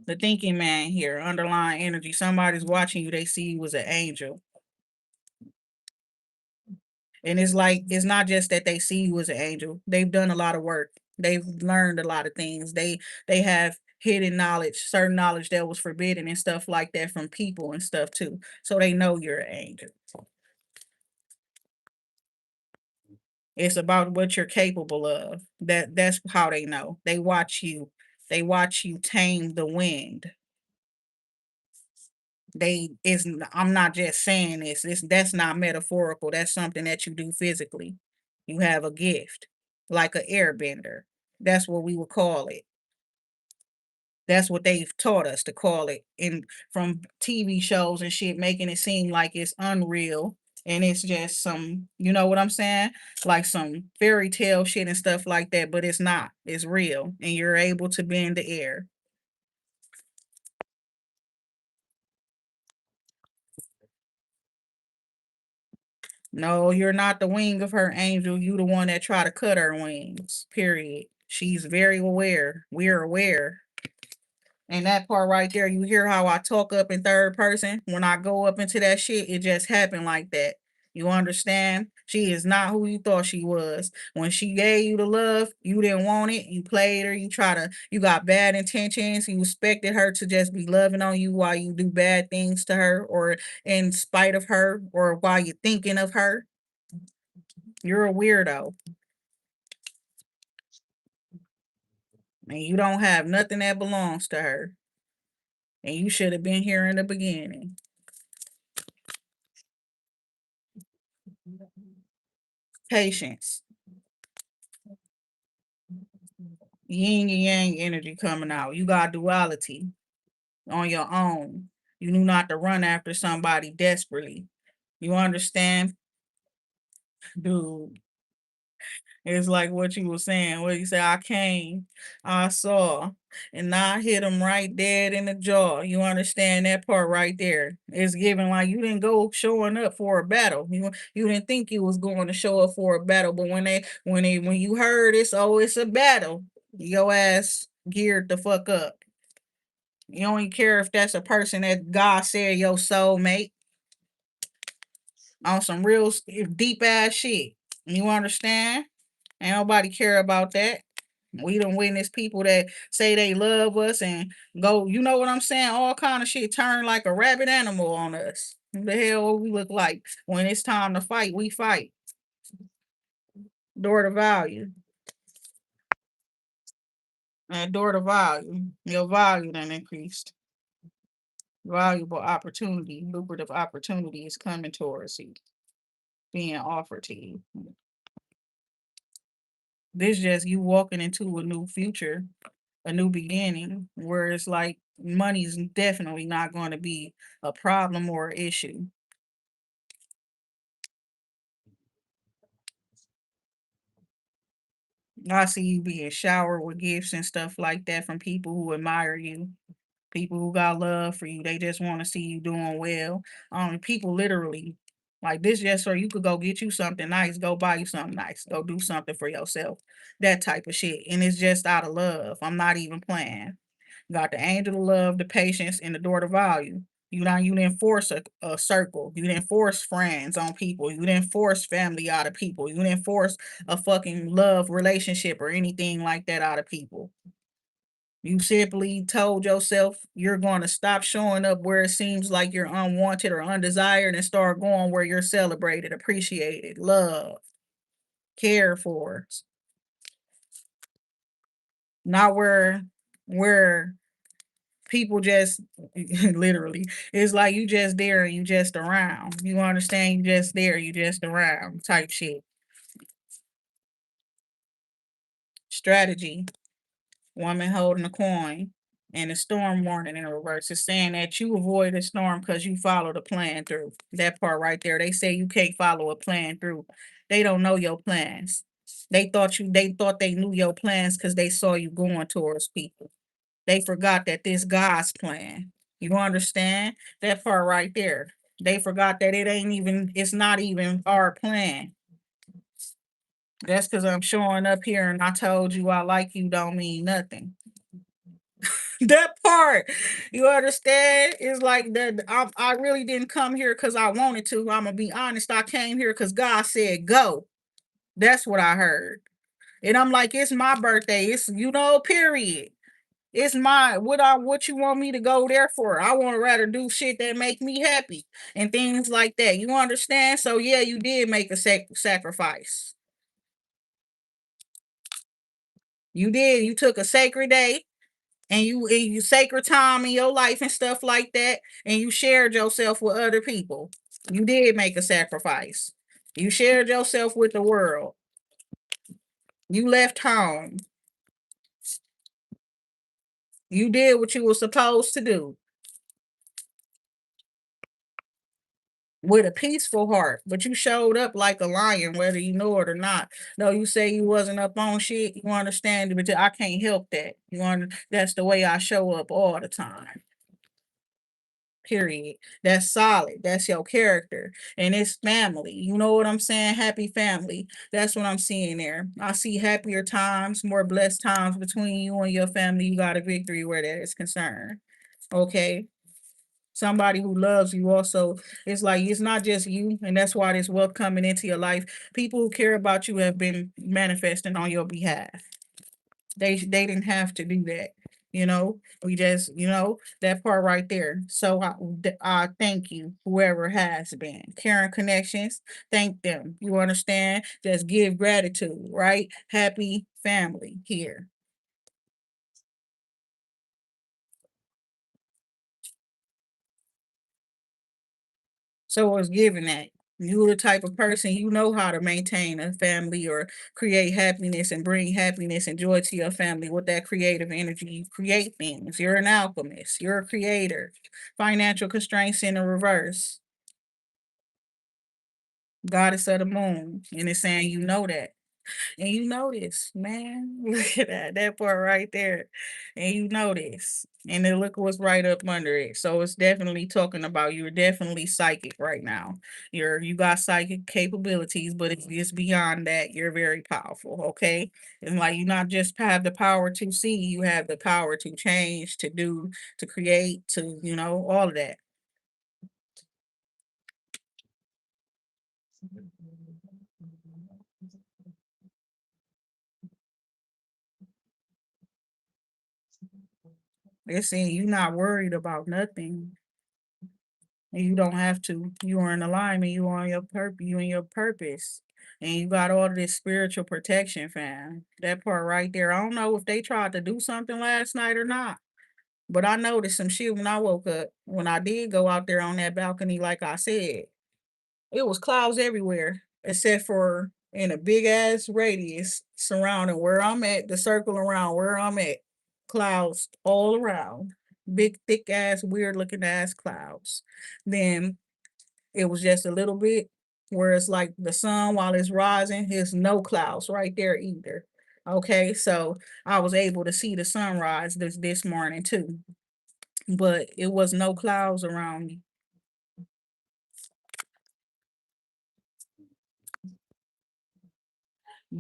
The thinking man here, underlying energy. Somebody's watching you. They see you as an angel. And it's like, it's not just that they see you as an angel. They've done a lot of work. They've learned a lot of things. They have hidden knowledge, certain knowledge that was forbidden and stuff like that from people and stuff too. So they know you're an angel. It's about what you're capable of. That's how they know. They watch you. They watch you tame the wind. I'm not just saying this. That's not metaphorical. That's something that you do physically. You have a gift, like an airbender. That's what we would call it. That's what they've taught us to call it in from TV shows and shit, making it seem like it's unreal and it's just some, you know what I'm saying? Like some fairy tale shit and stuff like that, but it's not. It's real, and you're able to bend the air. No, you're not the wing of her angel. You the one that try to cut her wings. Period. She's very aware. We're aware. And that part right there, you hear how I talk up in third person? When I go up into that shit, it just happened like that. You understand? She is not who you thought she was. When she gave you the love, you didn't want it. You played her. You got bad intentions. You expected her to just be loving on you while you do bad things to her, or in spite of her, or while you're thinking of her. You're a weirdo, and you don't have nothing that belongs to her. And you should have been here in the beginning. Patience. Yin and yang energy coming out. You got duality on your own. You knew not to run after somebody desperately. You understand? Dude, it's like what you were saying. What you say, I came, I saw, and I hit him right dead in the jaw. You understand that part right there? It's giving like you didn't go showing up for a battle. You didn't think you was going to show up for a battle, but when you heard it's a battle, your ass geared the fuck up. You don't even care if that's a person that God said your soulmate on some real deep ass shit. You understand? Ain't nobody care about that. We done witness people that say they love us and go, you know what I'm saying? All kind of shit turn like a rabid animal on us. Who the hell we look like? When it's time to fight, we fight. Door to value. And door to value. Your value done increased. Valuable opportunity, lucrative opportunity is coming towards you, being offered to you. This just you walking into a new future, a new beginning, where it's like money's definitely not going to be a problem or an issue. I see you being showered with gifts and stuff like that from people who admire you, people who got love for you. They just want to see you doing well. People literally like this just so you could go get you something nice, go buy you something nice, go do something for yourself, that type of shit. And it's just out of love. I'm not even playing. Got the angel of love, the patience, and the door to value. You didn't force a circle. You didn't force friends on people. You didn't force family out of people. You didn't force a fucking love relationship or anything like that out of people. You simply told yourself you're going to stop showing up where it seems like you're unwanted or undesired and start going where you're celebrated, appreciated, loved, cared for. Not where people just literally it's like you just there and you just around. You understand? You just there, you just around type shit. Strategy. Woman holding a coin. And the storm warning in reverse is saying that you avoid a storm because you follow the plan through. That part right there. They say you can't follow a plan through. They don't know your plans. They thought they knew your plans because they saw you going towards people. They forgot that this God's plan. You understand? That part right there. They forgot that it's not even our plan. That's because I'm showing up here and I told you I like you don't mean nothing. That part, you understand? It's like that. I really didn't come here because I wanted to. I'm gonna be honest. I came here because God said go. That's what I heard, and I'm like, it's my birthday. It's period. It's my what you want me to go there for? I want to rather do shit that make me happy and things like that. You understand? So yeah, you did make a sacrifice. You did. You took a sacred day and you sacred time in your life and stuff like that, and you shared yourself with other people. You did make a sacrifice. You shared yourself with the world. You left home. You did what you were supposed to do with a peaceful heart, but you showed up like a lion, whether you know it or not. No, you say you wasn't up on shit. You understand, but I can't help that. That's the way I show up all the time. Period. That's solid. That's your character. And it's family. You know what I'm saying? Happy family. That's what I'm seeing there. I see happier times, more blessed times between you and your family. You got a victory where that is concerned. Okay. Somebody who loves you also. It's like it's not just you, and that's why this wealth coming into your life. People who care about you have been manifesting on your behalf. They didn't have to do that. We just that part right there. So I thank you, whoever has been Karen connections. Thank them. You understand? Just give gratitude, right? Happy family here. So it's given that you the type of person you know how to maintain a family or create happiness and bring happiness and joy to your family with that creative energy. You create things. You're an alchemist. You're a creator. Financial constraints in the reverse. Goddess of the moon. And it's saying you know that. And you know this, man. Look at that part right there. And you know this. And then look what's right up under it. So it's definitely talking about you're definitely psychic right now. You got psychic capabilities, but if it's beyond that, you're very powerful. Okay. And like you not just have the power to see, you have the power to change, to do, to create, to, all of that. They're saying you're not worried about nothing. And you don't have to. You are in alignment. You are on your purpose. You in your purpose. And you got all of this spiritual protection, fam. That part right there. I don't know if they tried to do something last night or not. But I noticed some shit when I woke up. When I did go out there on that balcony, like I said, it was clouds everywhere, except for in a big ass radius surrounding where I'm at, the circle around where I'm at. Clouds all around. Big, thick ass, weird looking ass clouds. Then it was just a little bit where it's like the sun while it's rising, there's no clouds right there either. Okay, so I was able to see the sunrise this morning too, but it was no clouds around me.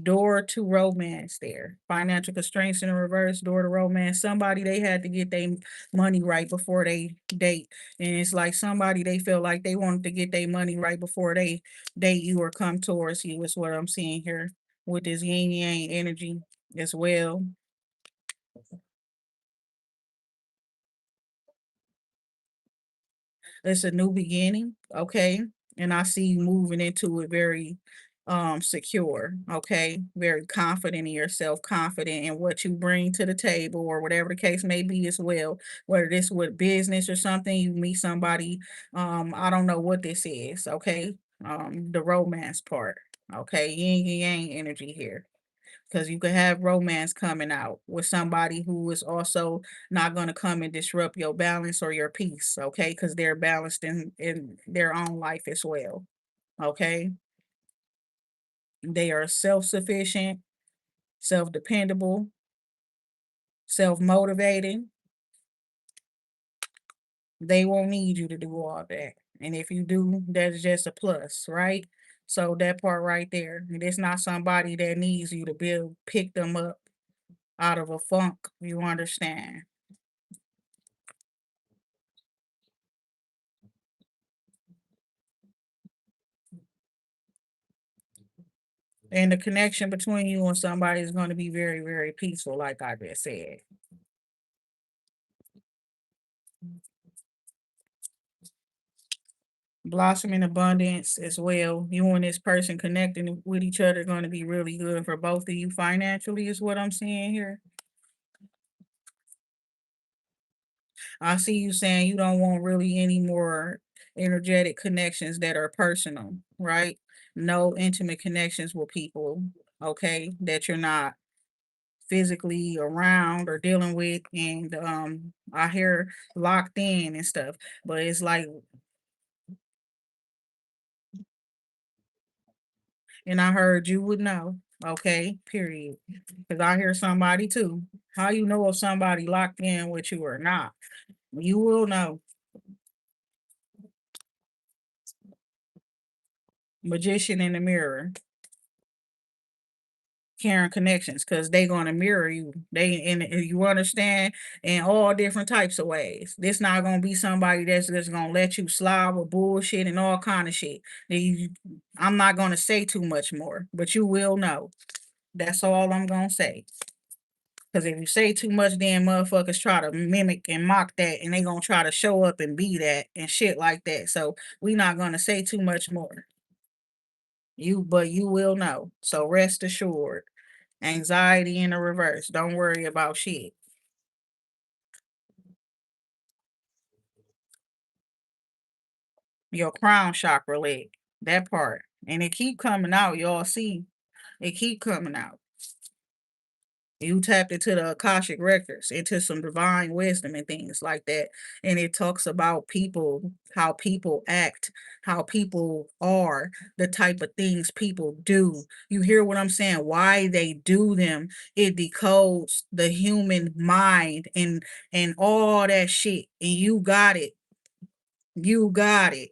Door to romance there. Financial constraints in the reverse, door to romance. Somebody they had to get their money right before they date. And it's like somebody they feel like they wanted to get their money right before they date you or come towards you, is what I'm seeing here with this yin yang energy as well. It's a new beginning, okay? And I see you moving into it very secure, okay? Very confident in yourself, confident in what you bring to the table or whatever the case may be as well. Whether this with business or something, you meet somebody, I don't know what this is, okay? The romance part, okay? Yin and yang energy here because you could have romance coming out with somebody who is also not going to come and disrupt your balance or your peace, okay? Because they're balanced in their own life as well, okay? They are self-sufficient, self-dependable, self-motivating. They won't need you to do all that. And if you do, that's just a plus, right? So that part right there, it's not somebody that needs you to build, pick them up out of a funk. You understand? And the connection between you and somebody is going to be very, very peaceful, like I just said. Blossom in abundance as well. You and this person connecting with each other going to be really good for both of you financially, is what I'm seeing here. I see you saying you don't want really any more energetic connections that are personal, right? No intimate connections with people, okay, that you're not physically around or dealing with. And I hear locked in and stuff, but it's like, and I heard you would know, okay, period. Because I hear somebody too. How you know if somebody locked in with you or not? You will know. Magician in the mirror, carrying connections, because they gonna mirror you. They and you understand in all different types of ways. This not gonna be somebody that's just gonna let you slide with bullshit and all kind of shit. I'm not gonna say too much more, but you will know. That's all I'm gonna say. Because if you say too much, then motherfuckers try to mimic and mock that, and they gonna try to show up and be that and shit like that. So we not gonna say too much more. But you will know. So rest assured. Anxiety in the reverse. Don't worry about shit. Your crown chakra leg, that part, and it keep coming out. Y'all see, it keep coming out. You tapped into the Akashic records, into some divine wisdom and things like that. And it talks about people, how people act, how people are, the type of things people do. You hear what I'm saying? Why they do them. It decodes the human mind and all that shit. And you got it. You got it.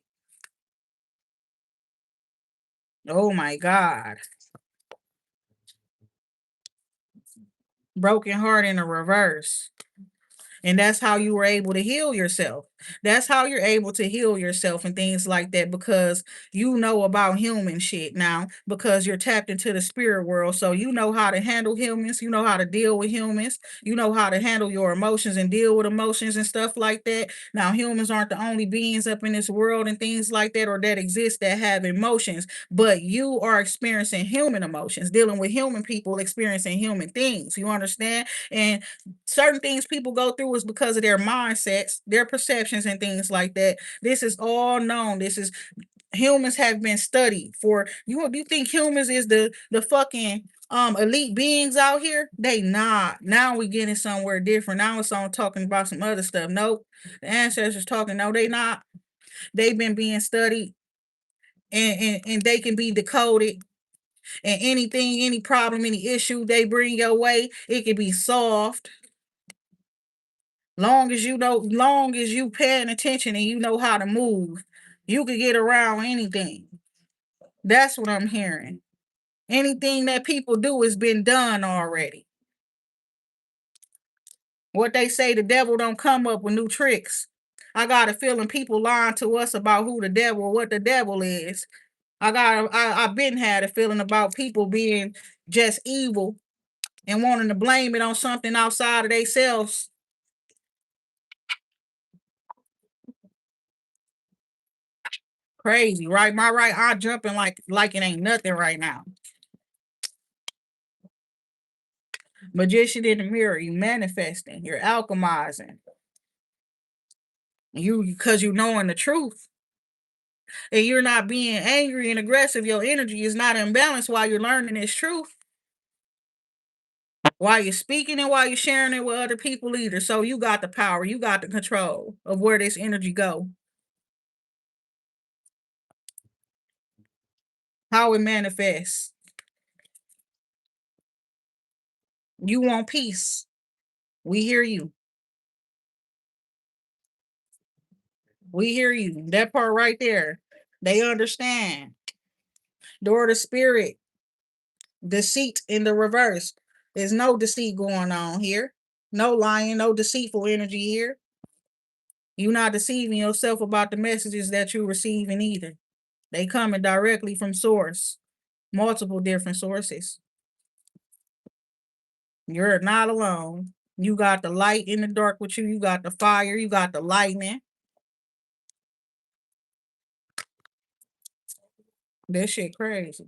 Oh my God. Broken heart in a reverse. And that's how you were able to heal yourself. That's how you're able to heal yourself and things like that, because you know about human shit now, because you're tapped into the spirit world. So you know how to handle humans, you know how to deal with humans, you know how to handle your emotions and deal with emotions and stuff like that. Now, humans aren't the only beings up in this world and things like that, or that exist, that have emotions, but you are experiencing human emotions, dealing with human people, experiencing human things. You understand? And certain things people go through is because of their mindsets, their perceptions, and things like that. This is all known. This is, humans have been studied for. You think humans is the fucking elite beings out here? They not. Now we getting somewhere different. Now it's on talking about some other stuff. Nope. The ancestors talking. No, they not. They've been being studied, and they can be decoded. And anything, any problem, any issue they bring your way, it can be solved. Long as you paying attention and you know how to move, you could get around anything. That's what I'm hearing. Anything that people do has been done already. What they say, the devil don't come up with new tricks. I got a feeling people lying to us about who the devil or what the devil is. I've been had a feeling about people being just evil and wanting to blame it on something outside of themselves. Crazy, right? My right eye jumping like it ain't nothing right now. Magician in the mirror, you manifesting, you're alchemizing. You, because you knowing the truth. And you're not being angry and aggressive. Your energy is not imbalanced while you're learning this truth. While you're speaking and while you're sharing it with other people either. So you got the power, you got the control of where this energy go, how it manifests. You want peace. We hear you. We hear you. That part right there. They understand. Door to spirit. Deceit in the reverse. There's no deceit going on here. No lying, no deceitful energy here. You're not deceiving yourself about the messages that you're receiving either. They coming directly from source, multiple different sources. You're not alone. You got the light in the dark with you. You got the fire. You got the lightning. This shit crazy.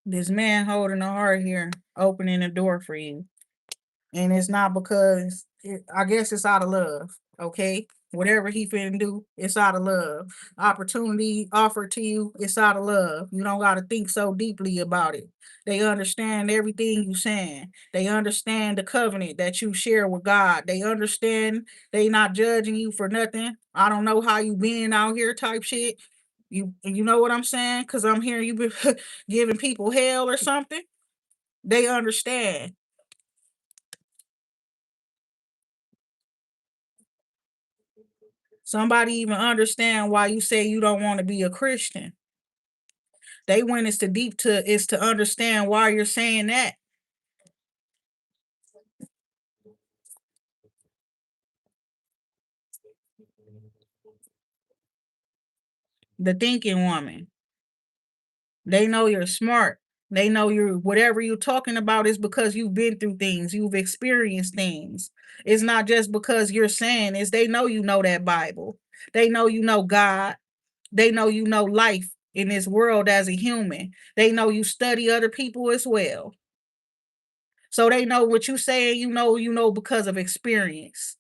This man holding a heart here, opening the door for you. And it's not because I guess it's out of love. Okay. Whatever he finna do, it's out of love. Opportunity offered to you, it's out of love. You don't gotta think so deeply about it. They understand everything you saying. They understand the covenant that you share with God. They understand they not judging you for nothing. I don't know how you been out here type shit. You know what I'm saying? Cause I'm hearing you been giving people hell or something. They understand. Somebody even understand why you say you don't want to be a Christian. They went into deep to is to understand why you're saying that. The thinking woman. They know you're smart. They know you're whatever you're talking about is because you've been through things, you've experienced things. It's not just because you're saying is they know you know that Bible. They know you know God. They know you know life in this world as a human. They know you study other people as well. So they know what you saying, you know because of experience.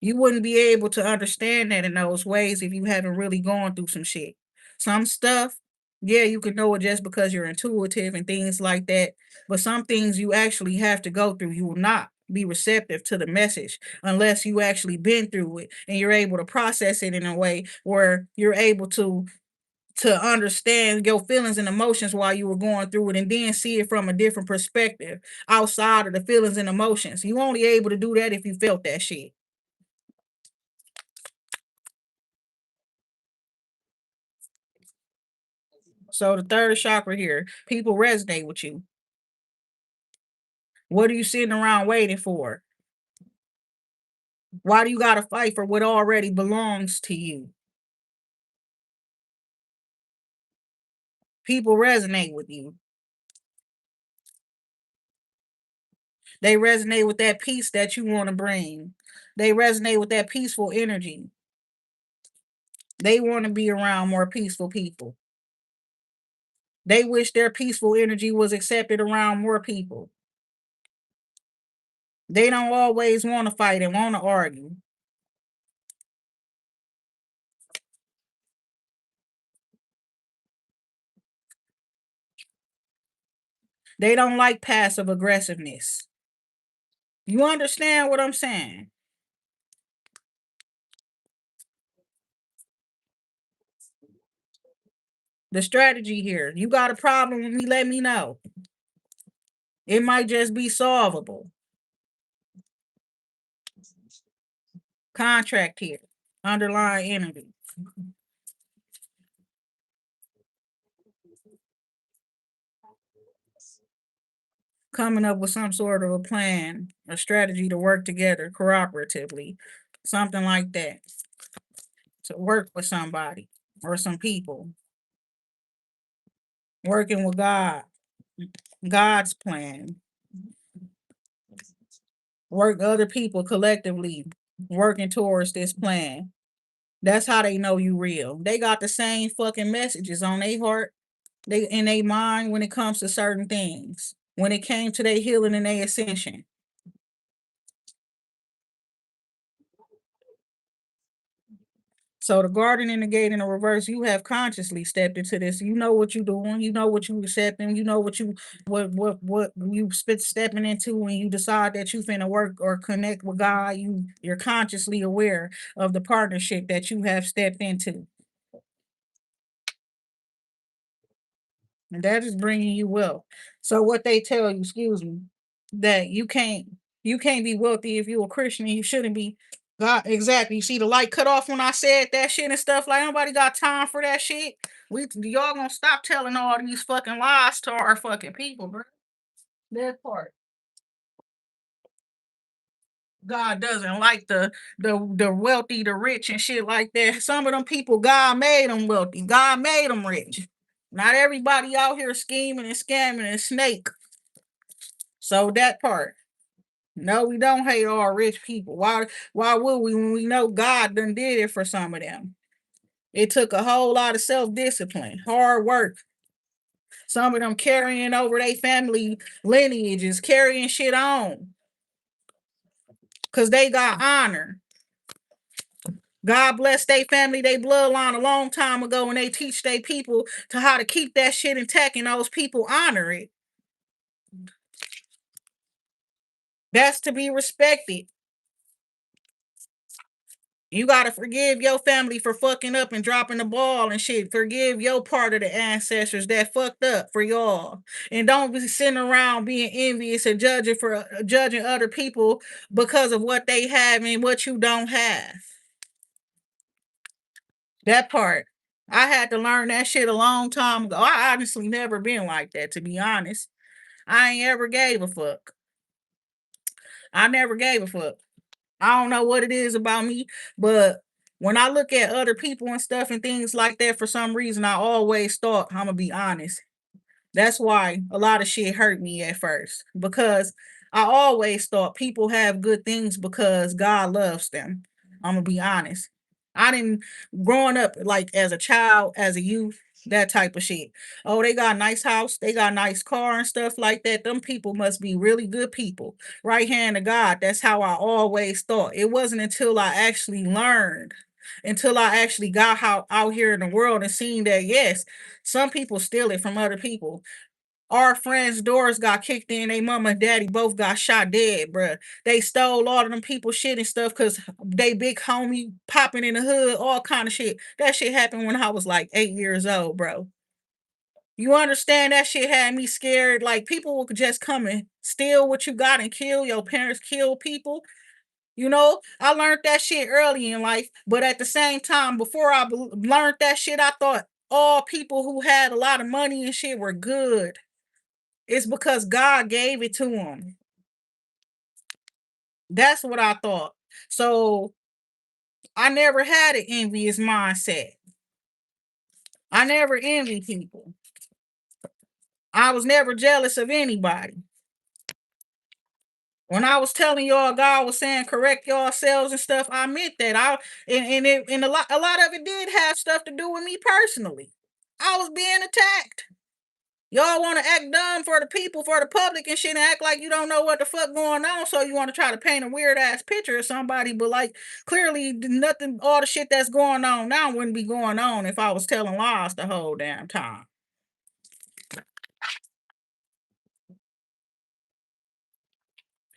You wouldn't be able to understand that in those ways if you haven't really gone through some shit. Some stuff Yeah, you can know it just because you're intuitive and things like that. But some things you actually have to go through. You will not be receptive to the message unless you actually been through it and you're able to process it in a way where you're able to understand your feelings and emotions while you were going through it and then see it from a different perspective outside of the feelings and emotions. You only able to do that if you felt that shit. So the third chakra here, people resonate with you. What are you sitting around waiting for? Why do you gotta fight for what already belongs to you? People resonate with you. They resonate with that peace that you want to bring. They resonate with that peaceful energy. They want to be around more peaceful people. They wish their peaceful energy was accepted around more people. They don't always want to fight and want to argue. They don't like passive aggressiveness. You understand what I'm saying? The strategy here. You got a problem with me, let me know. It might just be solvable. Contract here. Underlying energy. Coming up with some sort of a plan, a strategy to work together cooperatively, something like that, to work with somebody or some people, working with God, God's plan, work other people collectively working towards this plan. That's how they know you real. They got the same fucking messages on their heart, they in their mind when it comes to certain things. When it came to their healing and their ascension. So the garden and the gate in the reverse, you have consciously stepped into this. You know what you're doing. You know what you accepting. You know what you what you spit stepping into when you decide that you finna work or connect with God. You're consciously aware of the partnership that you have stepped into, and that is bringing you wealth. So what they tell you, excuse me, that you can't be wealthy if you're a Christian. And you shouldn't be. God, exactly. You see the light cut off when I said that shit and stuff. Like nobody got time for that shit. We y'all gonna stop telling all these fucking lies to our fucking people, bro. That part. God doesn't like the wealthy, the rich and shit like that. Some of them people, God made them wealthy. God made them rich. Not everybody out here scheming and scamming and snake. So that part. No, we don't hate all rich people. Why would we when we know God done did it for some of them? It took a whole lot of self-discipline, hard work. Some of them carrying over their family lineages, carrying shit on. Cause they got honor. God bless their family, their bloodline a long time ago, and they teach their people to how to keep that shit intact, and those people honor it. That's to be respected. You gotta forgive your family for fucking up and dropping the ball and shit. Forgive your part of the ancestors that fucked up for y'all, and don't be sitting around being envious and judging other people because of what they have and what you don't have. That part, I had to learn that shit a long time ago. I honestly never been like that, to be honest. I ain't ever gave a fuck. I never gave a fuck. I don't know what it is about me, but when I look at other people and stuff and things like that, for some reason, I always thought, I'm gonna be honest. That's why a lot of shit hurt me at first because I always thought people have good things because God loves them. I'm gonna be honest. I didn't growing up like as a child, as a youth, that type of shit. Oh, they got a nice house, they got a nice car and stuff like that. Them people must be really good people. Right hand of God. That's how I always thought. It wasn't until I actually learned until I actually got out here in the world and seen that yes, some people steal it from other people. Our friends' doors got kicked in. They mama and daddy both got shot dead, bruh. They stole all of them people shit and stuff because they big homie popping in the hood, all kind of shit. That shit happened when I was like 8 years old, bro. You understand that shit had me scared. Like people will just come and steal what you got and kill your parents, kill people. I learned that shit early in life, but at the same time, before I learned that shit, I thought all people who had a lot of money and shit were good. It's because God gave it to them. That's what I thought. So I never had an envious mindset. I never envied people. I was never jealous of anybody. When I was telling y'all, God was saying correct yourselves and stuff. I meant that. And a lot of it did have stuff to do with me personally. I was being attacked. Y'all want to act dumb for the people, for the public and shit, and act like you don't know what the fuck going on. So you want to try to paint a weird ass picture of somebody, but like clearly nothing, all the shit that's going on now wouldn't be going on if I was telling lies the whole damn time.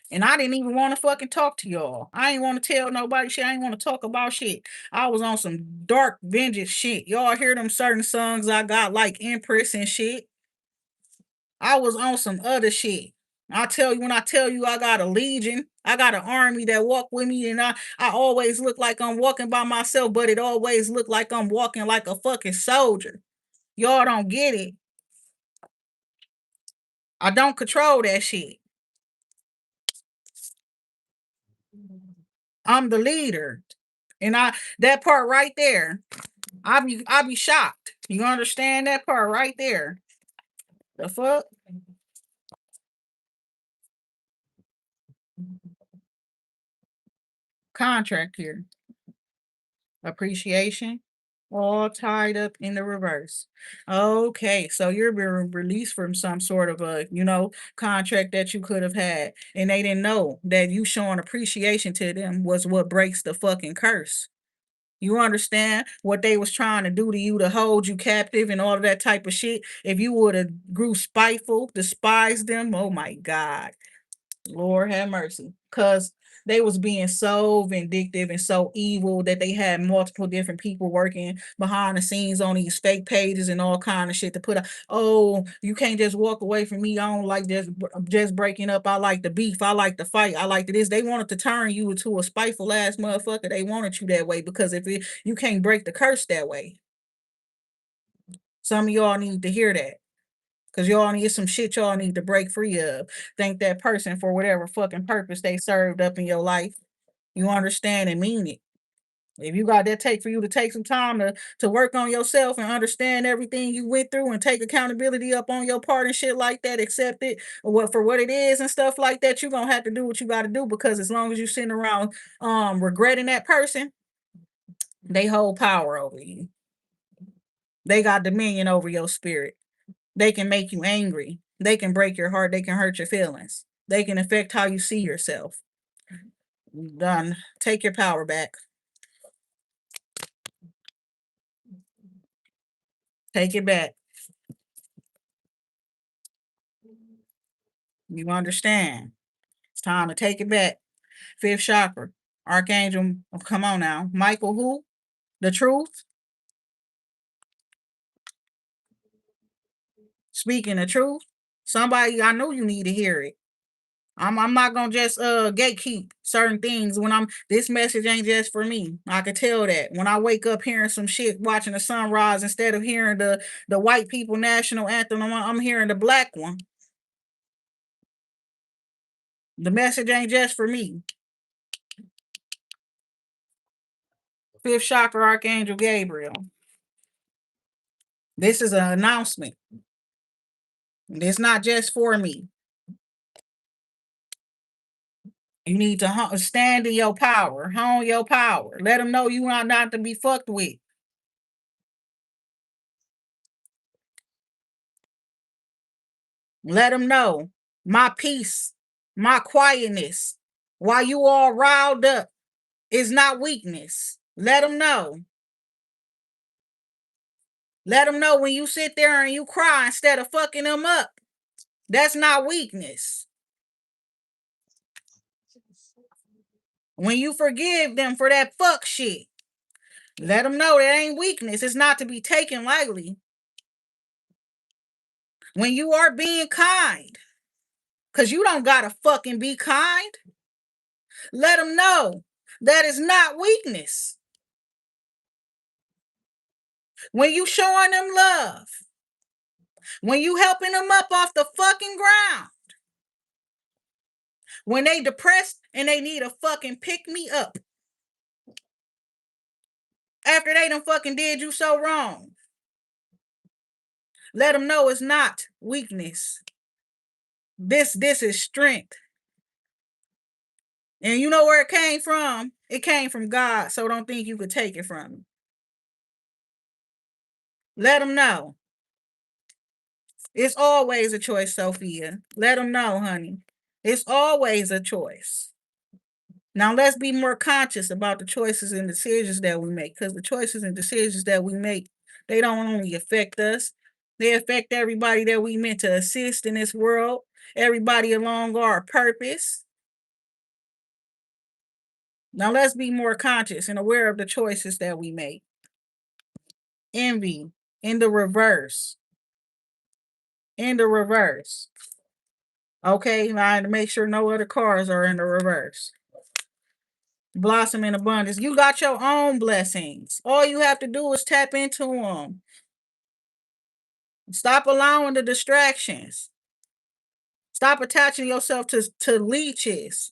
And I didn't even want to fucking talk to y'all. I ain't want to tell nobody shit. I ain't want to talk about shit. I was on some dark vengeance shit. Y'all hear them certain songs I got like Empress and shit. I was on some other shit. When I tell you I got a legion, I got an army that walk with me, and I always look like I'm walking by myself, but it always look like I'm walking like a fucking soldier. Y'all don't get it. I don't control that shit. I'm the leader. And that part right there, I be shocked. You understand that part right there? The fuck? Contract here. Appreciation. All tied up in the reverse. Okay, so you're being released from some sort of a, contract that you could have had, and they didn't know that you showing appreciation to them was what breaks the fucking curse. You understand what they was trying to do to you to hold you captive and all of that type of shit? If you would have grew spiteful, despised them, oh my God. Lord have mercy. Cause they was being so vindictive and so evil that they had multiple different people working behind the scenes on these fake pages and all kind of shit to put up. Oh, you can't just walk away from me. I don't like just breaking up. I like the beef. I like the fight. I like this. They wanted to turn you into a spiteful ass motherfucker. They wanted you that way because you can't break the curse that way. Some of y'all need to hear that. Cause y'all need some shit y'all need to break free of. Thank that person for whatever fucking purpose they served up in your life. You understand and mean it. If you got that take for you to take some time to work on yourself and understand everything you went through and take accountability up on your part and shit like that, accept it for what it is and stuff like that, you're gonna have to do what you gotta do because as long as you're sitting around regretting that person, they hold power over you. They got dominion over your spirit. They can make you angry. They can break your heart. They can hurt your feelings. They can affect how you see yourself. Done. Take your power back. Take it back. You understand? It's time to take it back. Fifth chakra. Archangel. Oh, come on now. Michael who? The truth? Speaking the truth? Somebody I know you need to hear it. I'm not gonna just gatekeep certain things when this message ain't just for me. I can tell that. When I wake up hearing some shit watching the sunrise instead of hearing the white people national anthem, I'm hearing the black one. The message ain't just for me. Fifth chakra Archangel Gabriel. This is an announcement. It's not just for me. You need to stand in your power, hone your power. Let them know you are not to be fucked with. Let them know my peace, my quietness, while you all riled up, is not weakness. Let them know. Let them know when you sit there and you cry instead of fucking them up. That's not weakness. When you forgive them for that fuck shit, let them know that ain't weakness. It's not to be taken lightly. When you are being kind, because you don't gotta fucking be kind, let them know that is not weakness. When you showing them love, when you helping them up off the fucking ground, when they depressed and they need a fucking pick me up after they done fucking did you so wrong, let them know it's not weakness. This is strength. And you know where it came from? It came from God, so don't think you could take it from him. Let them know. It's always a choice, Sophia. Let them know, honey. It's always a choice. Now let's be more conscious about the choices and decisions that we make, because the choices and decisions that we make, they don't only affect us, they affect everybody that we meant to assist in this world, everybody along our purpose. Now let's be more conscious and aware of the choices that we make. Envy in the reverse. In the reverse. Okay, now I had to make sure no other cars are in the reverse. Blossom in abundance. You got your own blessings. All you have to do is tap into them. Stop allowing the distractions. Stop attaching yourself to leeches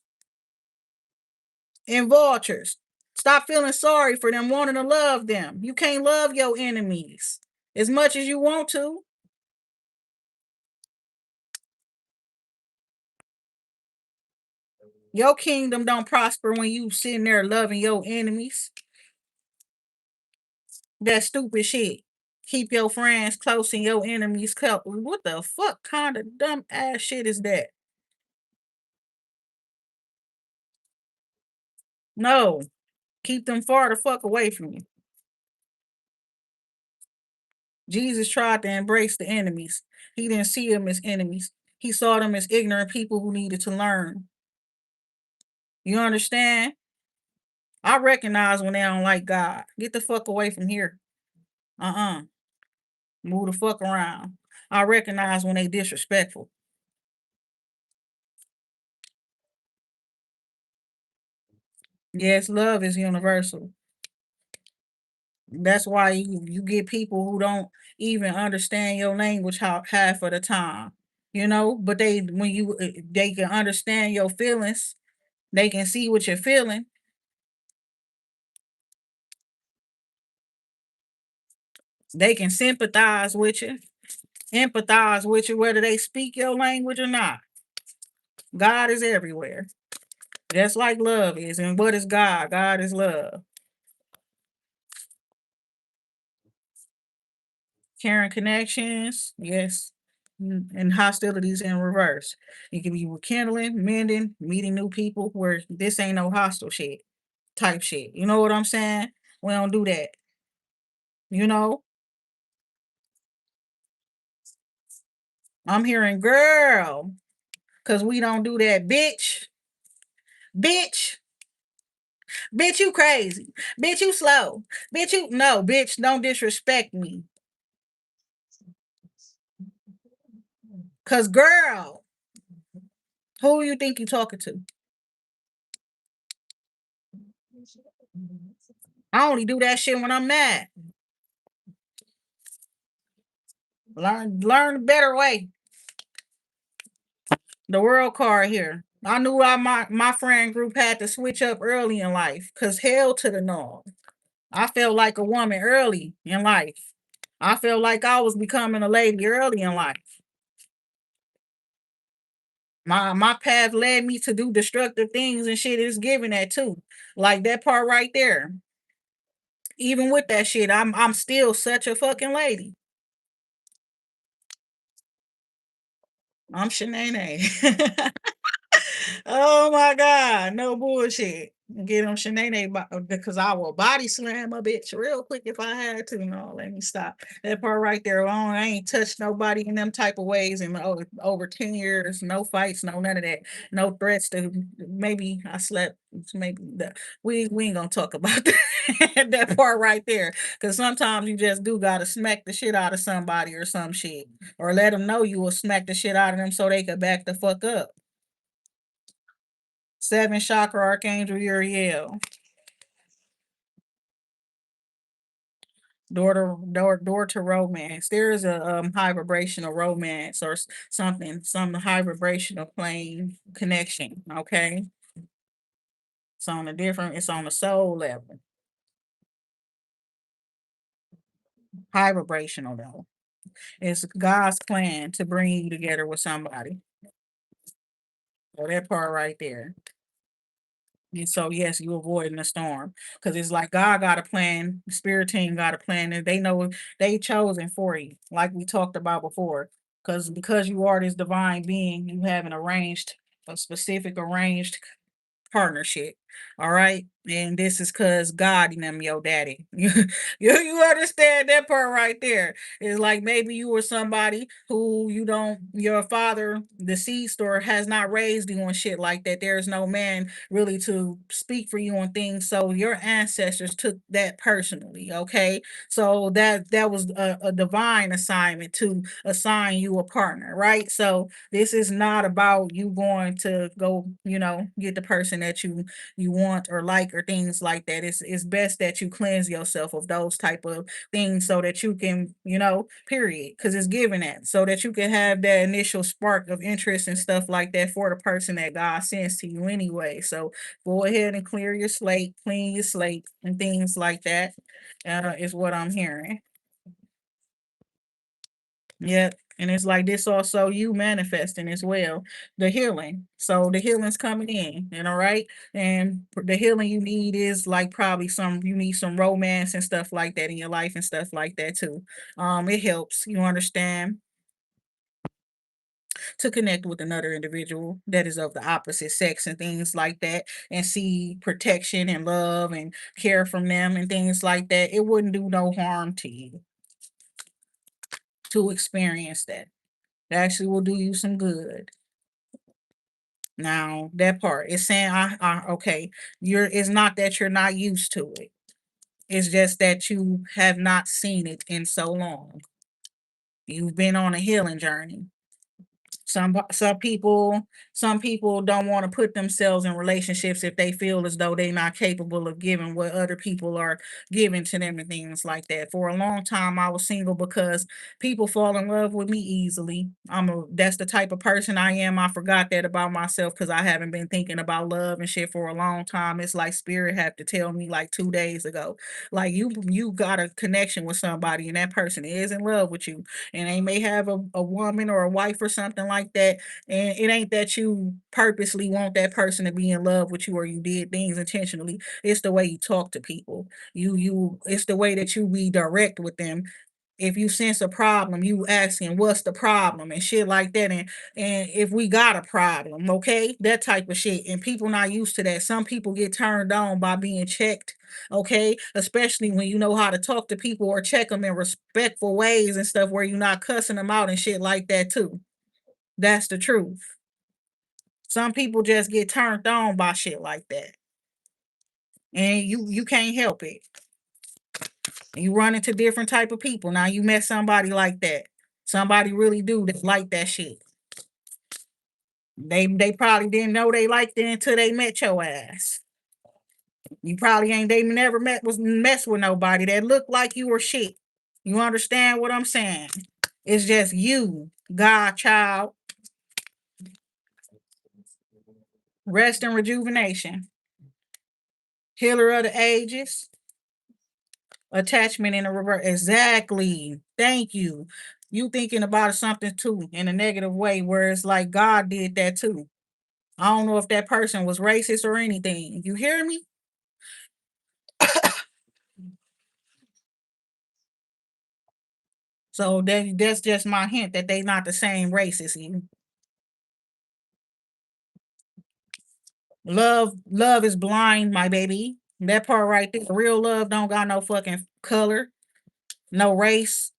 and vultures. Stop feeling sorry for them, wanting to love them. You can't love your enemies as much as you want to. Your kingdom don't prosper when you sitting there loving your enemies. That stupid shit. Keep your friends close and your enemies close. What the fuck kind of dumb ass shit is that? No. Keep them far the fuck away from you. Jesus tried to embrace the enemies. He didn't see them as enemies. He saw them as ignorant people who needed to learn. You understand? I recognize when they don't like God. Get the fuck away from here. Uh-uh. Move the fuck around. I recognize when they disrespectful. Yes, love is universal. That's why you get people who don't even understand your language half of the time. You know, but they can understand your feelings. They can see what you're feeling. They can sympathize with you, empathize with you, whether they speak your language or not. God is everywhere. Just like love is. And what is God? God is love. Caring connections, yes. And hostilities in reverse. You can be rekindling, mending, meeting new people where this ain't no hostile shit type shit. You know what I'm saying? We don't do that. You know? I'm hearing girl, because we don't do that, bitch. Bitch. Bitch, you crazy. Bitch, you slow. Bitch, you no, bitch, don't disrespect me. Cause girl, who you think you talking to? I only do that shit when I'm mad. Learn a better way. The world card here. I knew my friend group had to switch up early in life. Cause hell to the no. I felt like a woman early in life. I felt like I was becoming a lady early in life. My path led me to do destructive things and shit is giving that too. Like that part right there. Even with that shit, I'm still such a fucking lady. I'm Shanae. Oh my God, no bullshit. Get on Shanae because I will body slam a bitch real quick if I had to. No, let me stop. That part right there. I ain't touched nobody in them type of ways in over 10 years. No fights, no none of that. No threats to maybe I slept. Maybe we ain't gonna talk about that, that part right there. Cause sometimes you just do gotta smack the shit out of somebody or some shit. Or let them know you will smack the shit out of them so they could back the fuck up. Seven chakra archangel Uriel. Door to romance. There is a high vibrational romance or something, some high vibrational plane connection. Okay. It's on a soul level. High vibrational though. It's God's plan to bring you together with somebody. So that part right there. And so, yes, you avoiding the storm because it's like God got a plan, the spirit team got a plan, and they know they chosen for you, like we talked about before. Because you are this divine being, you have a specific arranged partnership. All right. And this is cause God and them your daddy. You understand that part right there. It's like maybe you were somebody who your father deceased or has not raised you on shit like that. There's no man really to speak for you on things. So your ancestors took that personally. Okay. So that was a divine assignment to assign you a partner, right? So this is not about you going to go, get the person that you want or like or things like that. It's best that you cleanse yourself of those type of things so that you can, period, because it's given that so that you can have that initial spark of interest and stuff like that for the person that God sends to you anyway. So go ahead and clean your slate, and things like that. Is what I'm hearing. Yep. And it's like this also you manifesting as well. The healing. So the healing's coming in. And all right. And the healing you need is like probably you need some romance and stuff like that in your life and stuff like that too. It helps, you understand, to connect with another individual that is of the opposite sex and things like that and see protection and love and care from them and things like that. It wouldn't do no harm to you to experience that. It actually will do you some good. Now that part is saying, okay, it's not that you're not used to it. It's just that you have not seen it in so long. You've been on a healing journey. Some people don't want to put themselves in relationships if they feel as though they're not capable of giving what other people are giving to them and things like that. For a long time I was single because people fall in love with me easily. That's the type of person I am. I forgot that about myself because I haven't been thinking about love and shit for a long time. It's like spirit had to tell me like 2 days ago. Like you got a connection with somebody and that person is in love with you and they may have a woman or a wife or something like that. And it ain't that you purposely want that person to be in love with you or you did things intentionally. It's the way you talk to people. It's the way that you be direct with them. If you sense a problem, you asking what's the problem and shit like that. And if we got a problem, okay, that type of shit. And people not used to that. Some people get turned on by being checked, okay, especially when you know how to talk to people or check them in respectful ways and stuff where you're not cussing them out and shit like that too. That's the truth. Some people just get turned on by shit like that, and you can't help it. You run into different type of people. Now you met somebody like that. Somebody really do that like that shit. They probably didn't know they liked it until they met your ass. You probably ain't they never mess with nobody that looked like you or shit. You understand what I'm saying? It's just you, God child, rest and rejuvenation, healer of the ages, attachment in a reverse. Exactly. Thank you. You thinking about something too in a negative way where it's like God did that too. I don't know if that person was racist or anything. You hear me? So that's just my hint that they not the same race as you. Love is blind, my baby. That part right there. Real love don't got no fucking color, no race.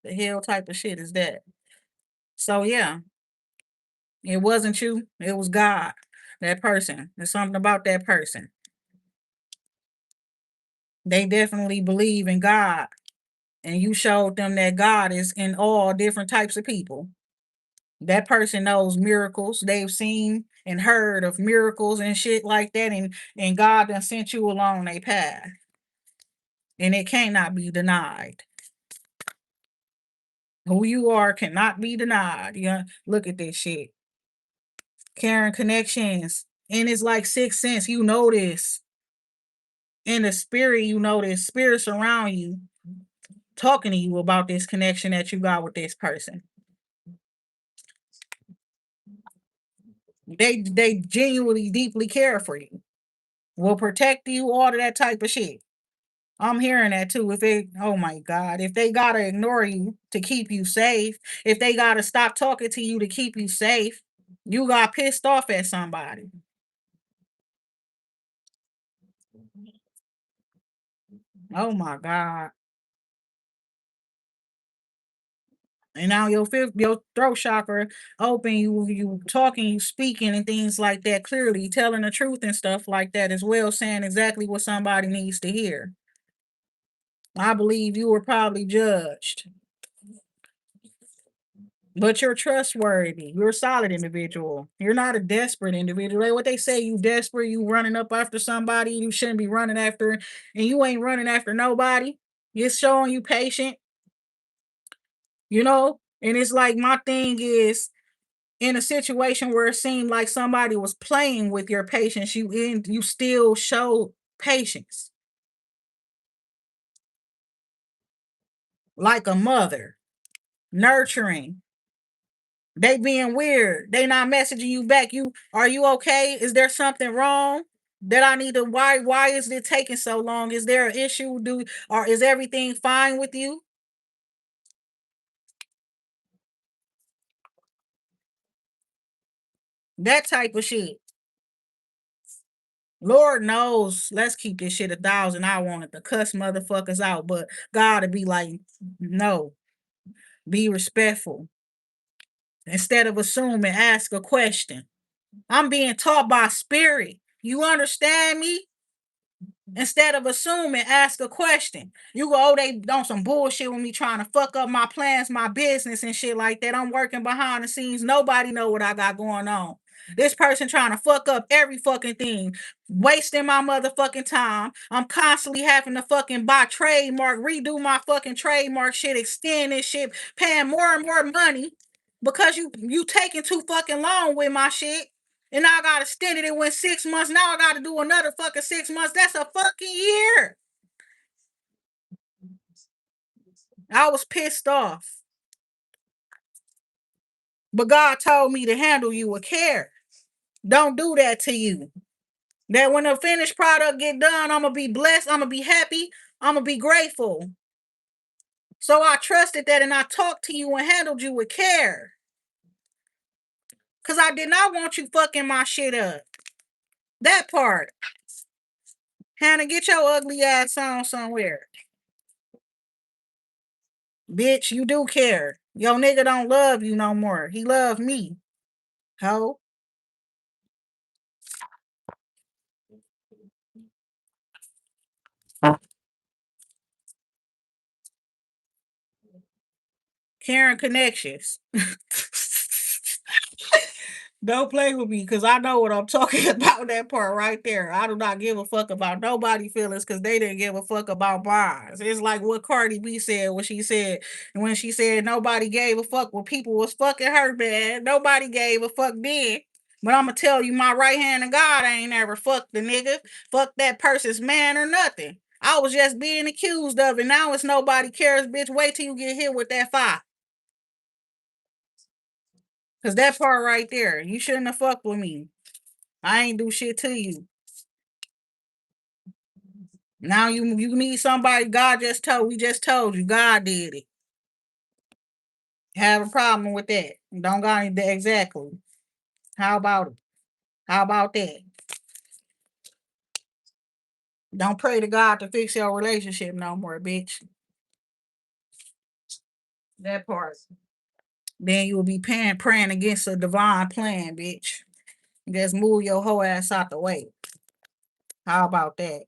The hell type of shit is that? So yeah, it wasn't you. It was God. That person. There's something about that person. They definitely believe in God. And you showed them that God is in all different types of people. That person knows miracles. They've seen and heard of miracles and shit like that. And God done sent you along a path. And it cannot be denied. Who you are cannot be denied. Yeah, look at this shit. Karen connections. And it's like sixth sense. You know this. In the spirit, you know this. Spirits around you talking to you about this connection that you got with this person. They genuinely deeply care for you. Will protect you, all of that type of shit. I'm hearing that too. If they, oh my God, if they gotta ignore you to keep you safe, if they gotta stop talking to you to keep you safe, you got pissed off at somebody. Oh my God. And now your throat chakra open, you talking, you speaking and things like that clearly, telling the truth and stuff like that as well, saying exactly what somebody needs to hear. I believe you were probably judged. But you're trustworthy. You're a solid individual. You're not a desperate individual. Like what they say, you desperate, you running up after somebody you shouldn't be running after, and you ain't running after nobody. You're showing you patient, you know? And it's like my thing is in a situation where it seemed like somebody was playing with your patience, you still showed patience. Like a mother, nurturing. They being weird. They not messaging you back. Are you okay? Is there something wrong that I need to why is it taking so long? Is there an issue? Or is everything fine with you? That type of shit. Lord knows, let's keep this shit 1,000. I wanted to cuss motherfuckers out, but gotta be like, no, be respectful. Instead of assuming, ask a question. I'm being taught by spirit. You understand me? Instead of assuming, ask a question. You go, oh, they on some bullshit with me trying to fuck up my plans, my business and shit like that. I'm working behind the scenes. Nobody know what I got going on. This person trying to fuck up every fucking thing, wasting my motherfucking time. I'm constantly having to fucking buy trademark, redo my fucking trademark shit, extend this shit, paying more and more money because you taking too fucking long with my shit. And now I got extended. It went 6 months. Now I got to do another fucking 6 months. That's a fucking year. I was pissed off. But God told me to handle you with care. Don't do that to you. That when the finished product get done, I'm going to be blessed. I'm going to be happy. I'm going to be grateful. So I trusted that and I talked to you and handled you with care. Because I did not want you fucking my shit up. That part. Hannah, get your ugly ass on somewhere. Bitch, you do care. Yo nigga don't love you no more. He love me. Ho. Karen connections. Don't play with me because I know what I'm talking about. That part right there. I do not give a fuck about nobody feelings because they didn't give a fuck about mine. It's like what Cardi B said when she said nobody gave a fuck when people was fucking her, man. Nobody gave a fuck then. But I'm gonna tell you, my right hand of God ain't ever fucked the nigga, fuck that person's man or nothing. I was just being accused of it. Now it's nobody cares, bitch. Wait till you get hit with that fire. Cause that part right there, you shouldn't have fucked with me. I ain't do shit to you. Now you need somebody. We just told you God did it. Have a problem with that? Don't got any exactly. How about it? How about that? Don't pray to God to fix your relationship no more, bitch. That part. Then you will be praying against a divine plan, bitch. Just move your whole ass out the way. How about that?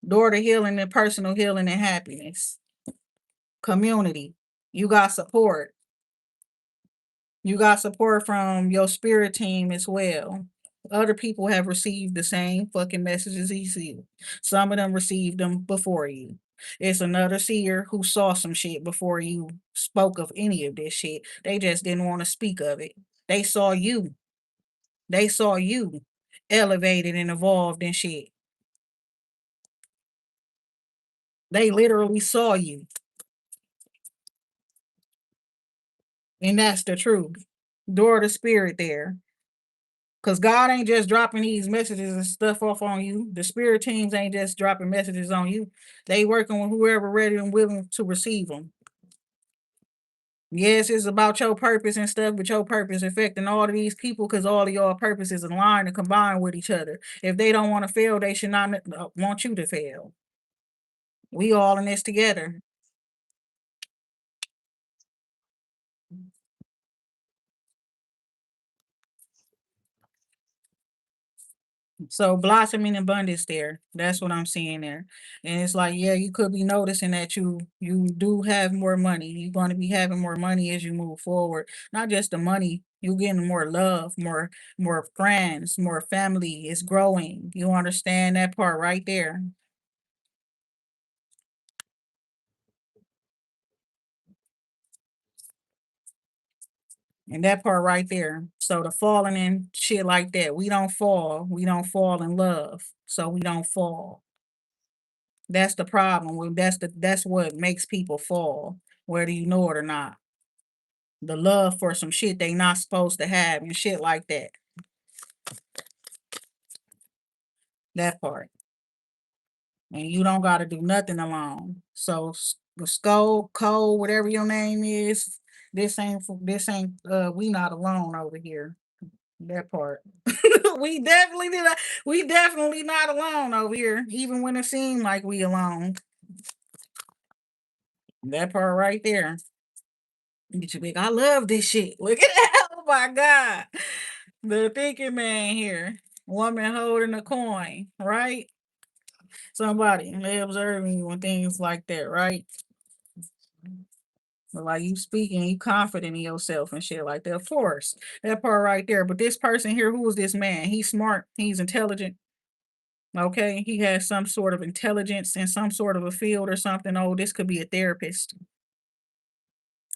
Door to healing and personal healing and happiness. Community. You got support. You got support from your spirit team as well. Other people have received the same fucking messages as you. Some of them received them before you. It's another seer who saw some shit before you spoke of any of this shit. They just didn't want to speak of it. They saw you. They saw you elevated and evolved and shit. They literally saw you. And that's the truth. Door to spirit there. Because God ain't just dropping these messages and stuff off on you. The spirit teams ain't just dropping messages on you. They working with whoever ready and willing to receive them. Yes, it's about your purpose and stuff, but your purpose affecting all of these people because all of your purposes align and combine with each other. If they don't want to fail, they should not want you to fail. We all in this together. So blossoming abundance there. That's what I'm seeing there. And it's like, yeah, you could be noticing that you do have more money. You're going to be having more money as you move forward. Not just the money, you're getting more love, more friends, more family. It's growing. You understand that part right there. And that part right there. So the falling and shit like that. We don't fall. We don't fall in love. So we don't fall. That's the problem. That's what makes people fall, whether you know it or not. The love for some shit they not supposed to have and shit like that. That part. And you don't gotta do nothing alone. So Skull, Cole, whatever your name is, this ain't we not alone over here. That part. We definitely not alone over here, even when it seemed like we alone. That part right there. Get you big. I love this shit. Look at that. Oh my God. The thinking man here. Woman holding a coin, right? Somebody and they observing you and things like that, right? But like you speaking, you confident in yourself and shit like that. Of course. That part right there. But this person here, who is this man? He's smart, he's intelligent. Okay. He has some sort of intelligence in some sort of a field or something. Oh, this could be a therapist,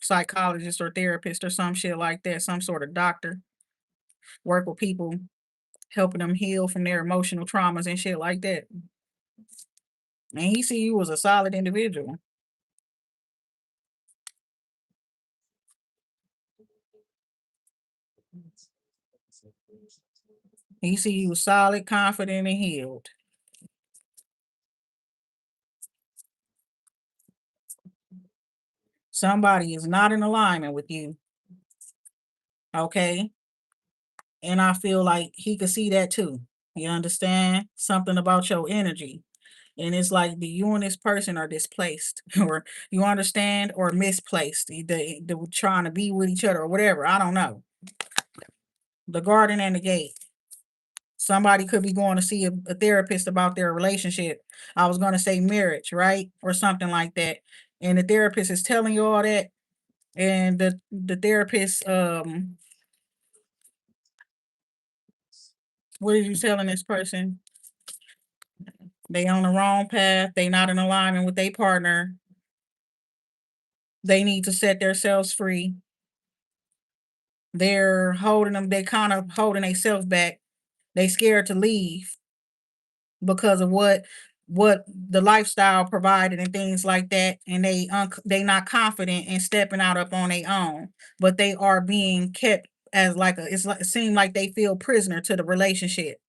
psychologist, or therapist, or some shit like that, some sort of doctor. Work with people, helping them heal from their emotional traumas and shit like that. And he see you as a solid individual. He see you solid, confident, and healed. Somebody is not in alignment with you, okay? And I feel like he could see that too. You understand? Something about your energy. And it's like the you and this person are displaced, or you understand, or misplaced. They trying to be with each other or whatever. I don't know. The garden and the gate. Somebody could be going to see a therapist about their relationship. I was going to say marriage, right? Or something like that. And the therapist is telling you all that. And the therapist, what are you telling this person? They on the wrong path. They not in alignment with their partner. They need to set themselves free. They're holding them. They kind of holding themselves back. They scared to leave because of what the lifestyle provided and things like that, and they not confident in stepping out up on their own, but they are being kept as like a it's like it seems like they feel prisoner to the relationship,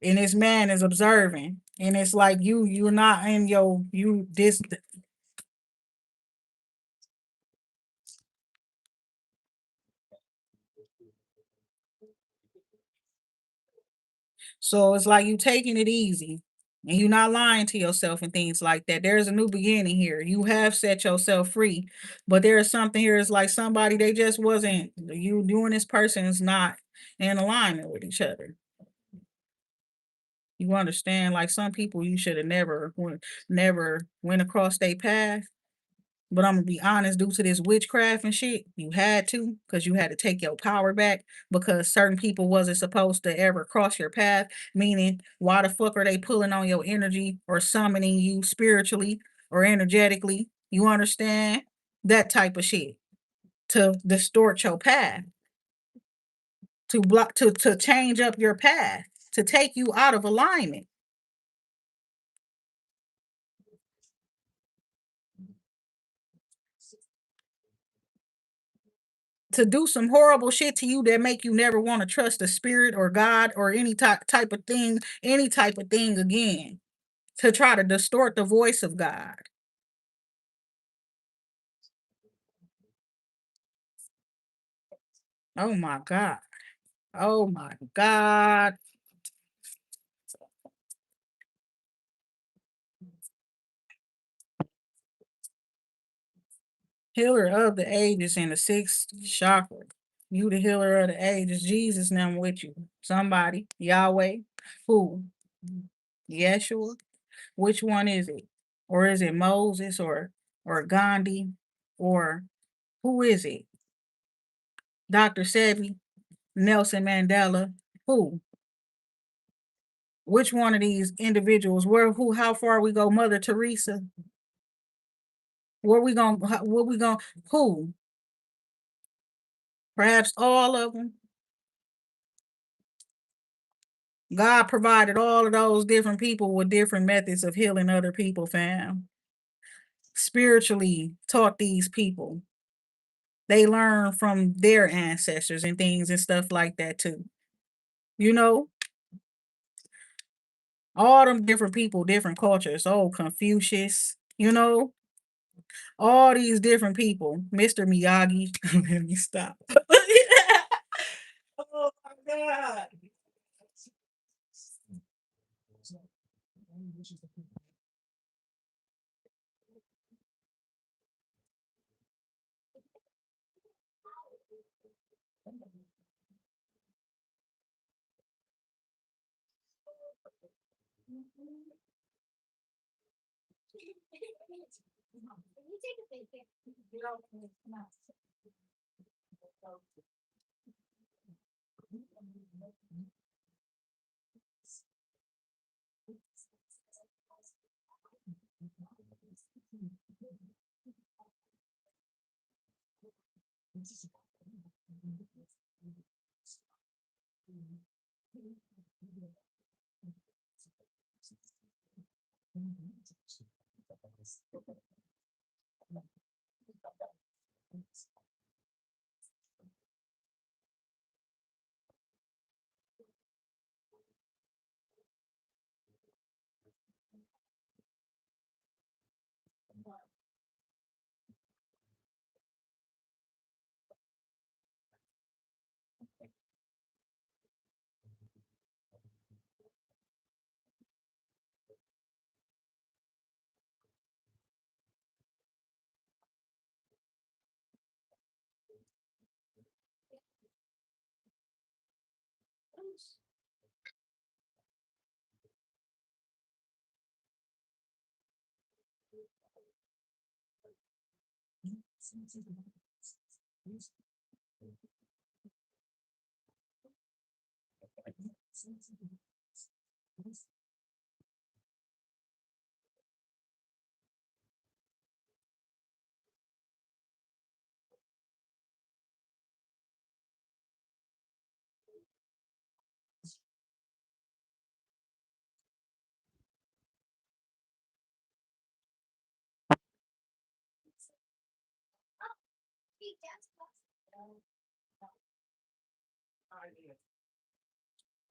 and this man is observing, and it's like you're not in your you this So it's like you taking it easy and you not lying to yourself and things like that. There's a new beginning here. You have set yourself free, but there's something here. It's like somebody they just wasn't you and this person is not in alignment with each other. You understand? Like some people you should have never went across their path. But I'm gonna be honest, due to this witchcraft and shit, you had to, because you had to take your power back because certain people wasn't supposed to ever cross your path. Meaning, why the fuck are they pulling on your energy or summoning you spiritually or energetically? You understand? That type of shit. To distort your path, to block to change up your path, to take you out of alignment. To do some horrible shit to you that make you never want to trust a spirit or God or any any type of thing again. To try to distort the voice of God. Oh my God. Oh my God. Healer of the ages in the sixth chakra. You the healer of the ages. Jesus now with you. Somebody. Yahweh. Who? Yeshua. Which one is it? Or is it Moses or Gandhi? Or who is it? Dr. Sebi? Nelson Mandela? Who? Which one of these individuals? How far we go? Mother Teresa? Where we going? Who? Perhaps all of them. God provided all of those different people with different methods of healing other people, fam. Spiritually taught these people. They learn from their ancestors and things and stuff like that too. You know, all them different people, different cultures. Oh, Confucius, all these different people. Mr. Miyagi. Let me stop. Oh my God.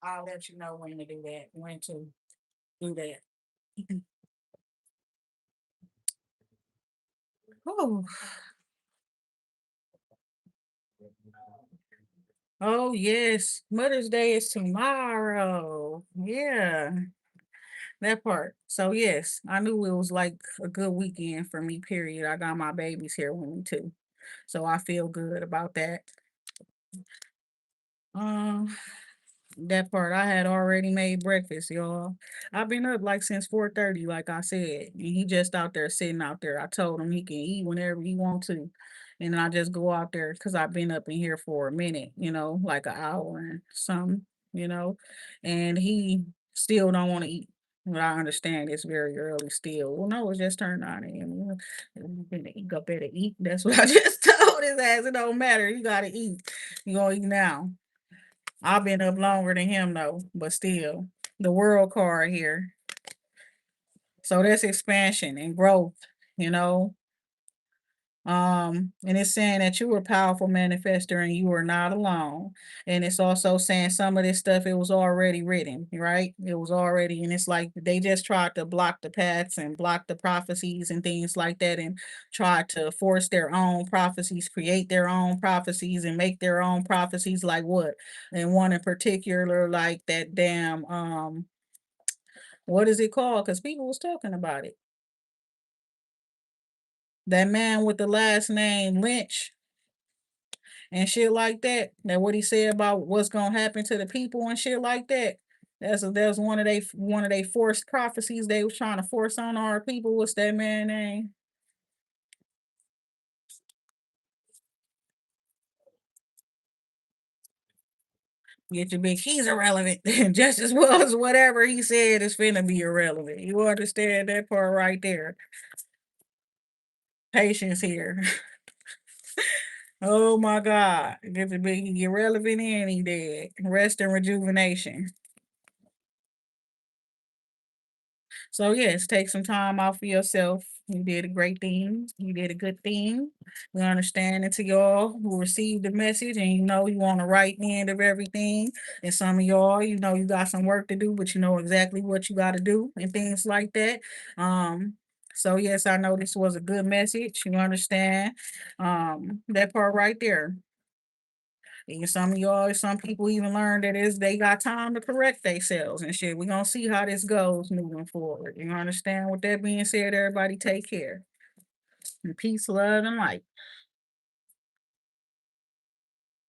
I'll let you know when to do that, when to do that. Oh, Oh, yes. Mother's Day is tomorrow. Yeah, that part. So, yes, I knew it was like a good weekend for me, period. I got my babies here with me too. So I feel good about that. Um, That part, I had already made breakfast, y'all. I've been up like since 4:30, like I said. And he just out there sitting out there. I told him he can eat whenever he want to. And then I just go out there because I've been up in here for a minute, like an hour and something, you know. And he still don't want to eat. But I understand it's very early still. Well, no, it's just turned 9 a.m. You go better eat. That's what I just told his ass. It don't matter. You gotta eat. You gonna eat now. I've been up longer than him though, but still, the world card here. So that's expansion and growth, you know. And it's saying that you were a powerful manifester and you were not alone. And it's also saying some of this stuff it was already written, right? It was already, and it's like they just tried to block the paths and block the prophecies and things like that, and try to force their own prophecies, create their own prophecies, and make their own prophecies. Like what? And one in particular, like that damn what is it called? Because people was talking about it. That man with the last name Lynch and shit like that. That what he said about what's gonna happen to the people and shit like that. That's one of they forced prophecies they was trying to force on our people. What's that man name? Get your big he's irrelevant. Just as well as whatever he said is finna be irrelevant. You understand that part right there. Patience here. Oh my God. Get the big irrelevant and he dead. Rest and rejuvenation. So yes, take some time out for yourself. You did a great thing. You did a good thing. We understand it to y'all who received the message and you know you on the right end of everything. And some of y'all, you know you got some work to do, but you know exactly what you got to do and things like that. So yes, I know this was a good message. You understand that part right there. And some of y'all, some people even learn that is they got time to correct themselves and shit. We're gonna see how this goes moving forward. You understand? With that being said, everybody take care. And peace, love, and light.